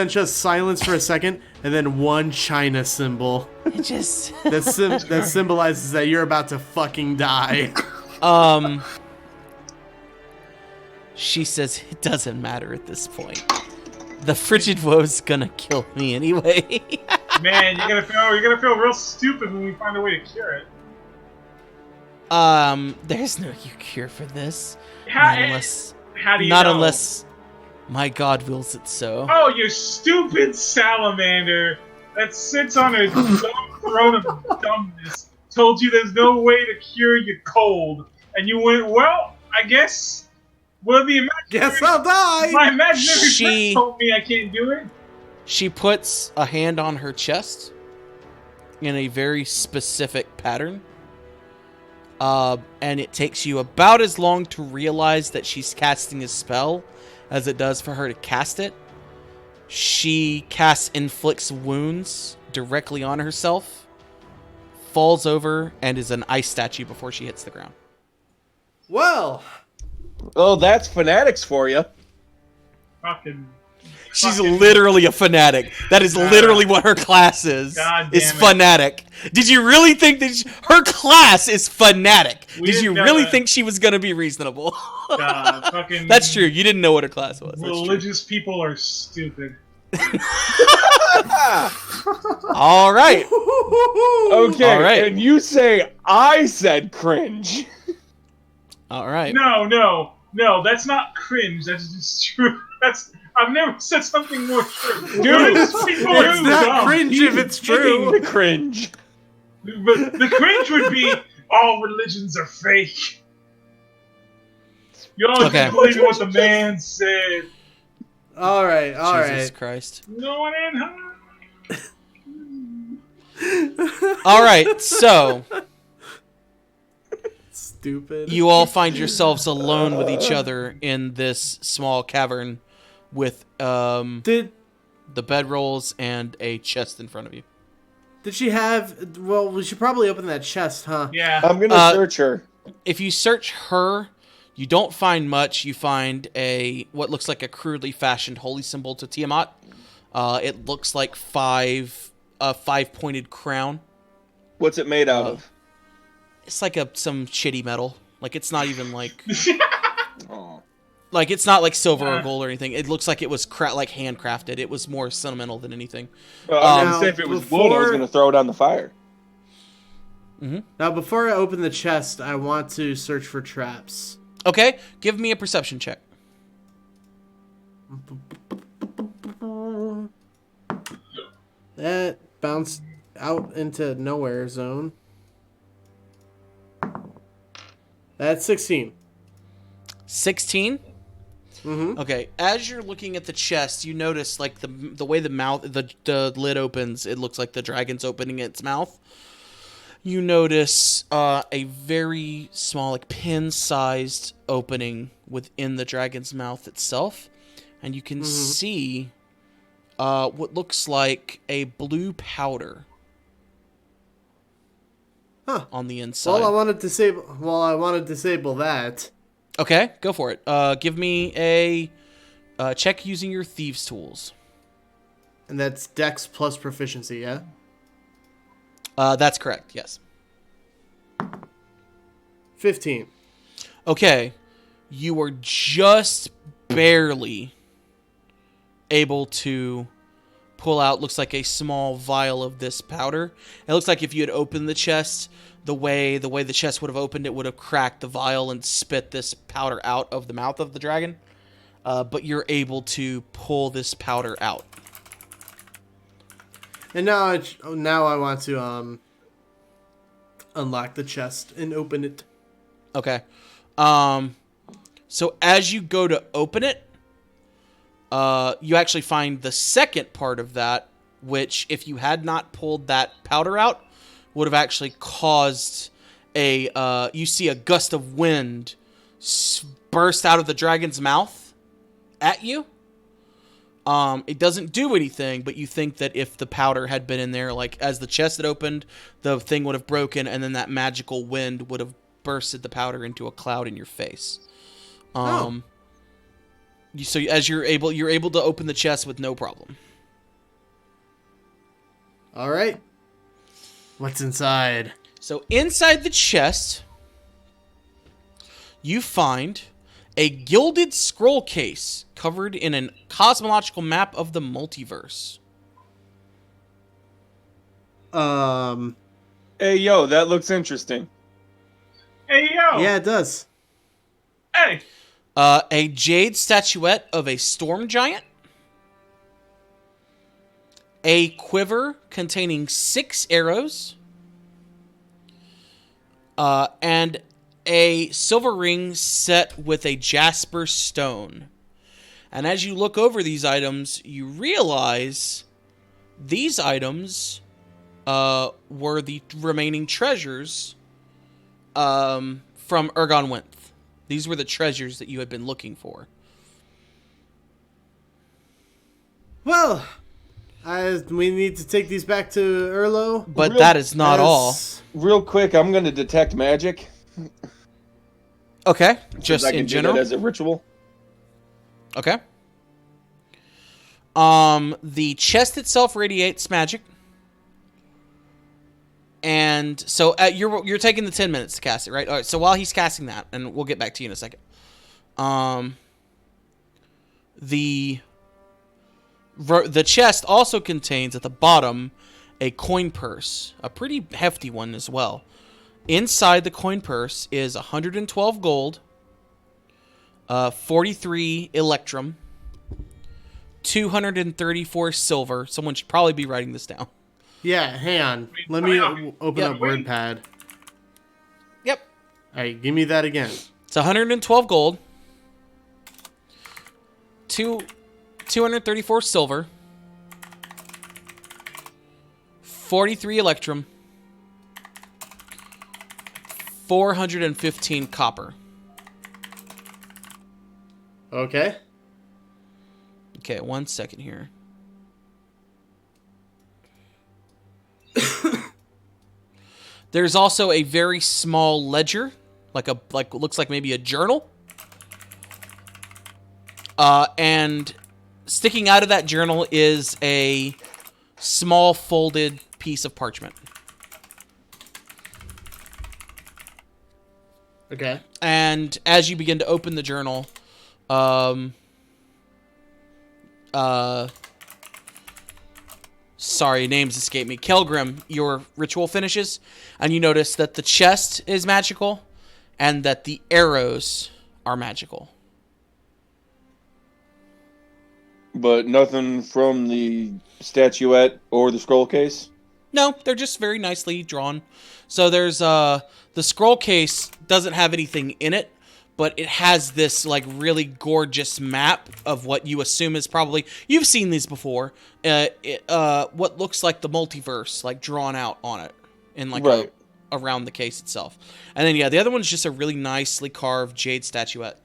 just silence for a second, and then one China symbol It just that symbolizes that you're about to fucking die. She says it doesn't matter at this point. The frigid woe's gonna kill me anyway. Man, you're gonna feel real stupid when we find a way to cure it. There's no cure for this. How do you know? Unless my God wills it so. Oh, you stupid salamander that sits on a dumb throne of dumbness told you there's no way to cure your cold, and you went, well, I guess. Well, Guess I'll die. My imaginary friend told me I can't do it. She puts a hand on her chest in a very specific pattern. And it takes you about as long to realize that she's casting a spell as it does for her to cast it. She inflicts wounds directly on herself, falls over, and is an ice statue before she hits the ground. Well, Oh, that's fanatics for you. Fucking. She's literally a fanatic. That is literally what her class is. God is damn it. fanatic. Did you really think that her class is fanatic? We Did you didn't know really that. think she was gonna be reasonable? God, fucking. That's true. You didn't know what her class was. That's true. Religious people are stupid. All right. Okay, All right. and you say I said cringe. All right. No, that's not cringe. That's just true. I've never said something more true. Dude, Religious people are it's not dumb. cringe if it's true. The cringe. But the cringe would be all religions are fake. You always Okay. believe in what the man said. All right. Jesus Christ. No one in high. All right. So Stupid. you all find yourselves alone with each other in this small cavern with Did the bedrolls and a chest in front of you. she have? Well, we should probably open that chest, huh? Yeah. I'm gonna search her. If you search her, you don't find much. You find what looks like a crudely fashioned holy symbol to Tiamat. It looks like a five-pointed crown. What's it made out of? It's like some shitty metal. Like it's not even like Oh. like it's not like silver or gold or anything. It looks like it was handcrafted. It was more sentimental than anything. Well, I was Now, gonna say if it was wood, I was gonna throw it on the fire. Now, before I open the chest, I want to search for traps. Okay, give me a perception check. That bounced out into nowhere zone. That's 16. 16. Mm-hmm. Okay, as you're looking at the chest, you notice like the way the lid opens. It looks like the dragon's opening its mouth. You notice a very small, like pin-sized opening within the dragon's mouth itself, and you can see what looks like a blue powder Huh. on the inside. Well, I want to disable that. Okay, go for it. Give me a check using your thieves' tools. And that's Dex plus proficiency, yeah? That's correct. Yes. 15. Okay, you were just barely able to pull out, looks like a small vial of this powder. It looks like if you had opened the chest, the way the chest would have opened, it would have cracked the vial and spit this powder out of the mouth of the dragon. But you're able to pull this powder out. And now I want to unlock the chest and open it. Okay. So as you go to open it, you actually find the second part of that, which if you had not pulled that powder out, would have actually caused you see a gust of wind burst out of the dragon's mouth at you. It doesn't do anything, but you think that if the powder had been in there, like as the chest had opened, the thing would have broken, and then that magical wind would have bursted the powder into a cloud in your face. So as you're able to open the chest with no problem. All right. What's inside? So inside the chest, you find a gilded scroll case covered in a cosmological map of the multiverse. Hey, yo, that looks interesting. Hey, yo! Yeah, it does. Hey! A jade statuette of a storm giant. A quiver containing 6 arrows. And a silver ring set with a jasper stone. And as you look over these items, you realize these items were the remaining treasures from Ergon Winth. These were the treasures that you had been looking for. Well, we need to take these back to Erlo. But that is not all. Real quick, I'm going to detect magic. Okay, Just just I can in do general. that as a ritual. Okay. The chest itself radiates magic. And so you're taking the 10 minutes to cast it, right? All right. So while he's casting that, and we'll get back to you in a second. The chest also contains at the bottom a coin purse, a pretty hefty one as well. Inside the coin purse is 112 gold, 43 electrum, 234 silver. Someone should probably be writing this down. Yeah, hang on. Let me open up WordPad. Yep. All right, give me that again. It's 112 gold, 234 silver, 43 electrum, 415 copper. Okay. Okay, 1 second here. There's also a very small ledger, looks like maybe a journal. And sticking out of that journal is a small folded piece of parchment. Okay. And as you begin to open the journal, sorry, names escape me. Kelgrim, your ritual finishes, and you notice that the chest is magical and that the arrows are magical. But nothing from the statuette or the scroll case? No, they're just very nicely drawn. So there's the scroll case doesn't have anything in it, but it has this like really gorgeous map of what you assume is probably, you've seen these before, what looks like the multiverse, like drawn out on it in like Right. around the case itself. And then the other one's just a really nicely carved jade statuette.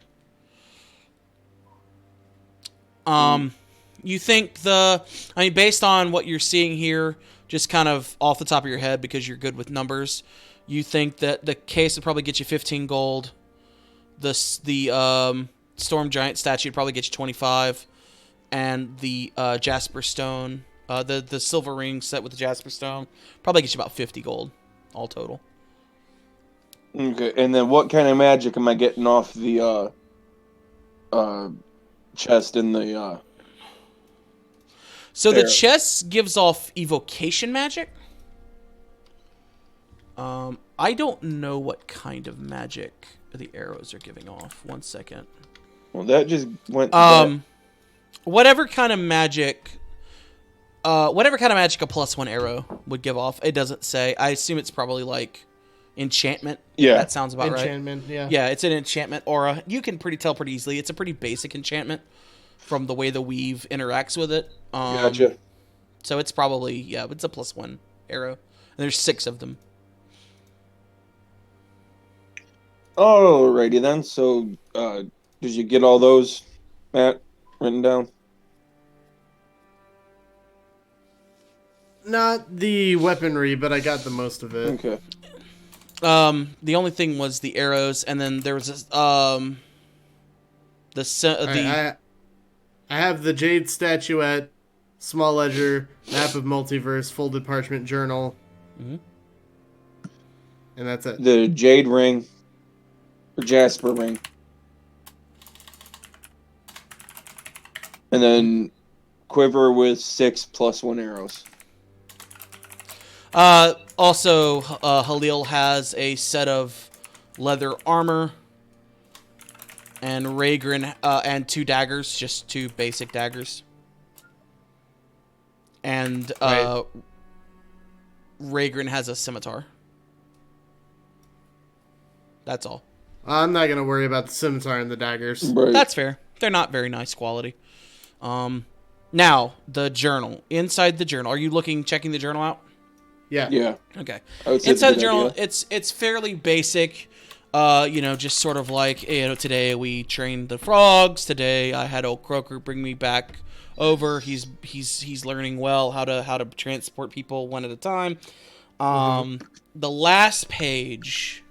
You think based on what you're seeing here, just kind of off the top of your head because you're good with numbers, You think that the case would probably get you 15 gold. The Storm Giant statue would probably get you 25. And the Jasper Stone, the silver ring set with the Jasper Stone, probably gets you about 50 gold, all total. Okay, and then what kind of magic am I getting off the chest in the So the arrow? chest gives off evocation magic. I don't know what kind of magic the arrows are giving off. 1 second. Well, that just went. To Whatever kind of magic a +1 arrow would give off. It doesn't say. I assume it's probably like enchantment. Yeah. That sounds about right. Enchantment, yeah. Yeah, it's an enchantment aura. You can tell pretty easily. It's a pretty basic enchantment from the way the weave interacts with it. Gotcha. So it's probably, it's a +1 arrow. And there's 6 of them. Alrighty then. So, did you get all those, Matt, written down? Not the weaponry, but I got the most of it. Okay. The only thing was the arrows, and then there was this, I have the jade statuette, small ledger, map of multiverse, folded parchment journal, Mhm. and that's it. The jade ring, or jasper ring, and then quiver with 6 +1 arrows. Also, Halil has a set of leather armor, and Rhaegrin, and 2 daggers, just 2 basic daggers. And, Right. Rhaegrin has a scimitar. That's all. I'm not gonna worry about the scimitar and the daggers. Right. That's fair. They're not very nice quality. Now, the journal. Inside the journal, are you checking the journal out? Yeah. Yeah. Okay. I would say it's a Inside the good journal, idea. it's fairly basic. Just sort of like, today we trained the frogs. Today I had old Croaker bring me back over. He's learning well how to transport people one at a time. The last page,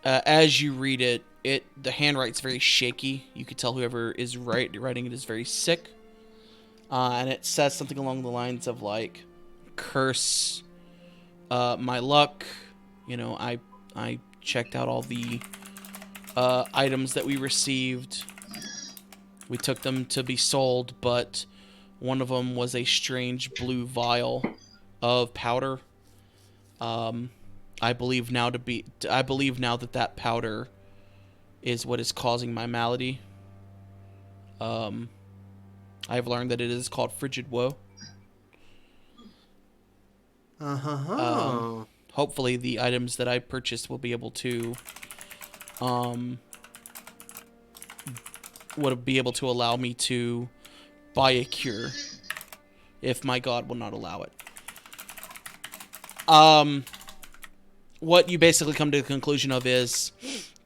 as you read it, the handwrite's very shaky. You could tell whoever is writing it is very sick. And it says something along the lines of like, curse my luck. I checked out all the items that we received. We took them to be sold, but one of them was a strange blue vial of powder. I believe now that powder is what is causing my malady. I've learned that it is called frigid woe. Hopefully the items that I purchased will be able to allow me to buy a cure if my god will not allow it. What you basically come to the conclusion of is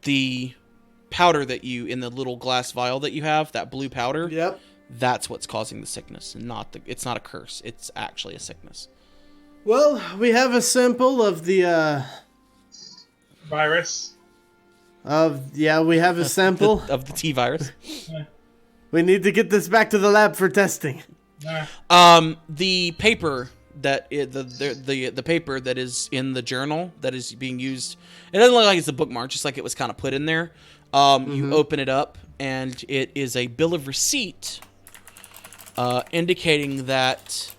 the powder that in the little glass vial that you have, that blue powder. Yep. That's what's causing the sickness, and it's not a curse. It's actually a sickness. Well, we have a sample of the Virus. we have a sample. of the T virus. We need to get this back to the lab for testing. The paper the paper that is in the journal that is being used, it doesn't look like it's a bookmark, just like it was kind of put in there. You open it up, and it is a bill of receipt indicating that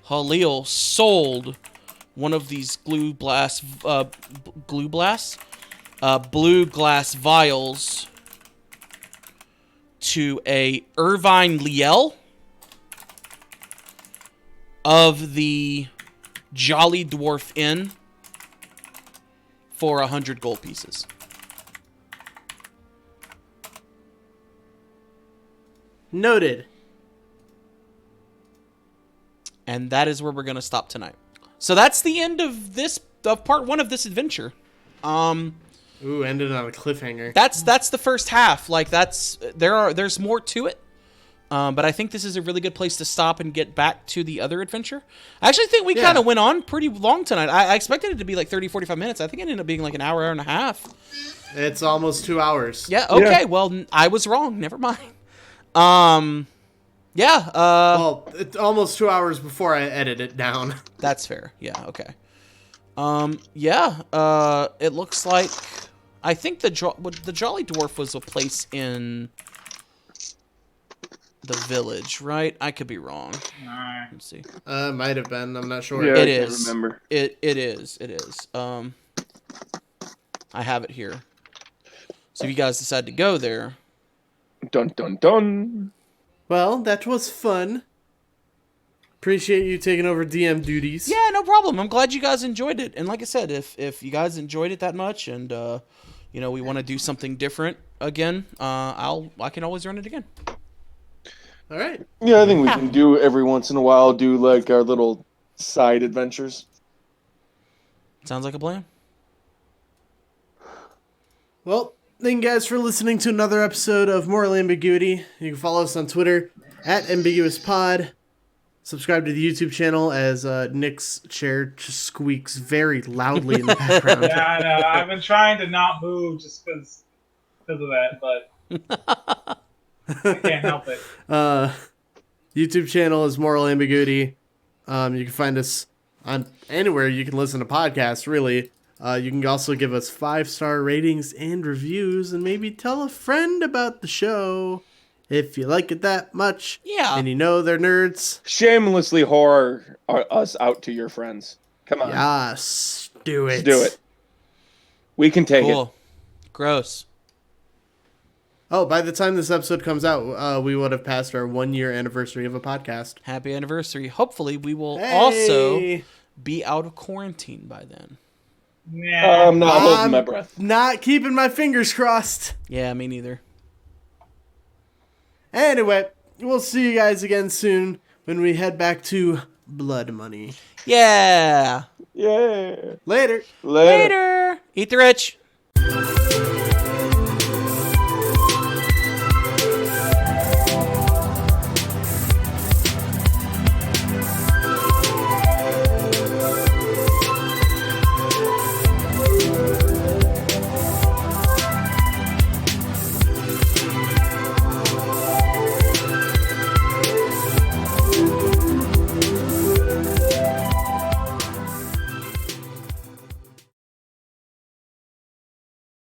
Halil sold one of these blue glass vials to a Irvine Liel of the Jolly Dwarf Inn for 100 gold pieces. Noted. And that is where we're going to stop tonight. So that's the end of part 1 of this adventure. Ooh, ended on a cliffhanger. That's the first half. Like there's more to it. But I think this is a really good place to stop and get back to the other adventure. I actually think we kind of went on pretty long tonight. I expected it to be like 30, 45 minutes. I think it ended up being like an hour and a half. It's almost 2 hours. Yeah, okay. Yeah. Well, I was wrong. Never mind. Yeah. Well, it's almost 2 hours before I edit it down. That's fair. Yeah, okay. Yeah. It looks like... I think the Jolly Dwarf was a place in the village, right? I could be wrong. Let's see. Might have been. I'm not sure. Yeah, It I can't is. remember. It is. I have it here. So if you guys decide to go there... Dun dun dun. Well, that was fun. Appreciate you taking over DM duties. Yeah, no problem. I'm glad you guys enjoyed it. And like I said, if you guys enjoyed it that much and we want to do something different again, I can always run it again. All right. Yeah, I think we can do every once in a while do like our little side adventures. Sounds like a plan. Well, thank you guys for listening to another episode of Moral Ambiguity. You can follow us on Twitter @AmbiguousPod. Subscribe to the YouTube channel as Nick's chair just squeaks very loudly in the background. Yeah, I know. I've been trying to not move just because of that, but I can't help it. YouTube channel is Moral Ambiguity. You can find us on anywhere you can listen to podcasts, really. You can also give us 5-star ratings and reviews, and maybe tell a friend about the show if you like it that much. Yeah. And you know they're nerds. Shamelessly whore us out to your friends. Come on. Yes, do it. Let's do it. We can take it. Cool. Gross. Oh, by the time this episode comes out, we would have passed our 1-year anniversary of a podcast. Happy anniversary. Hopefully we will Hey. also be out of quarantine by then. Yeah. I'm not holding my breath. Not keeping my fingers crossed. Yeah, me neither. Anyway, we'll see you guys again soon when we head back to Blood Money. Yeah. Yeah. Later. Later. Later. Eat the rich.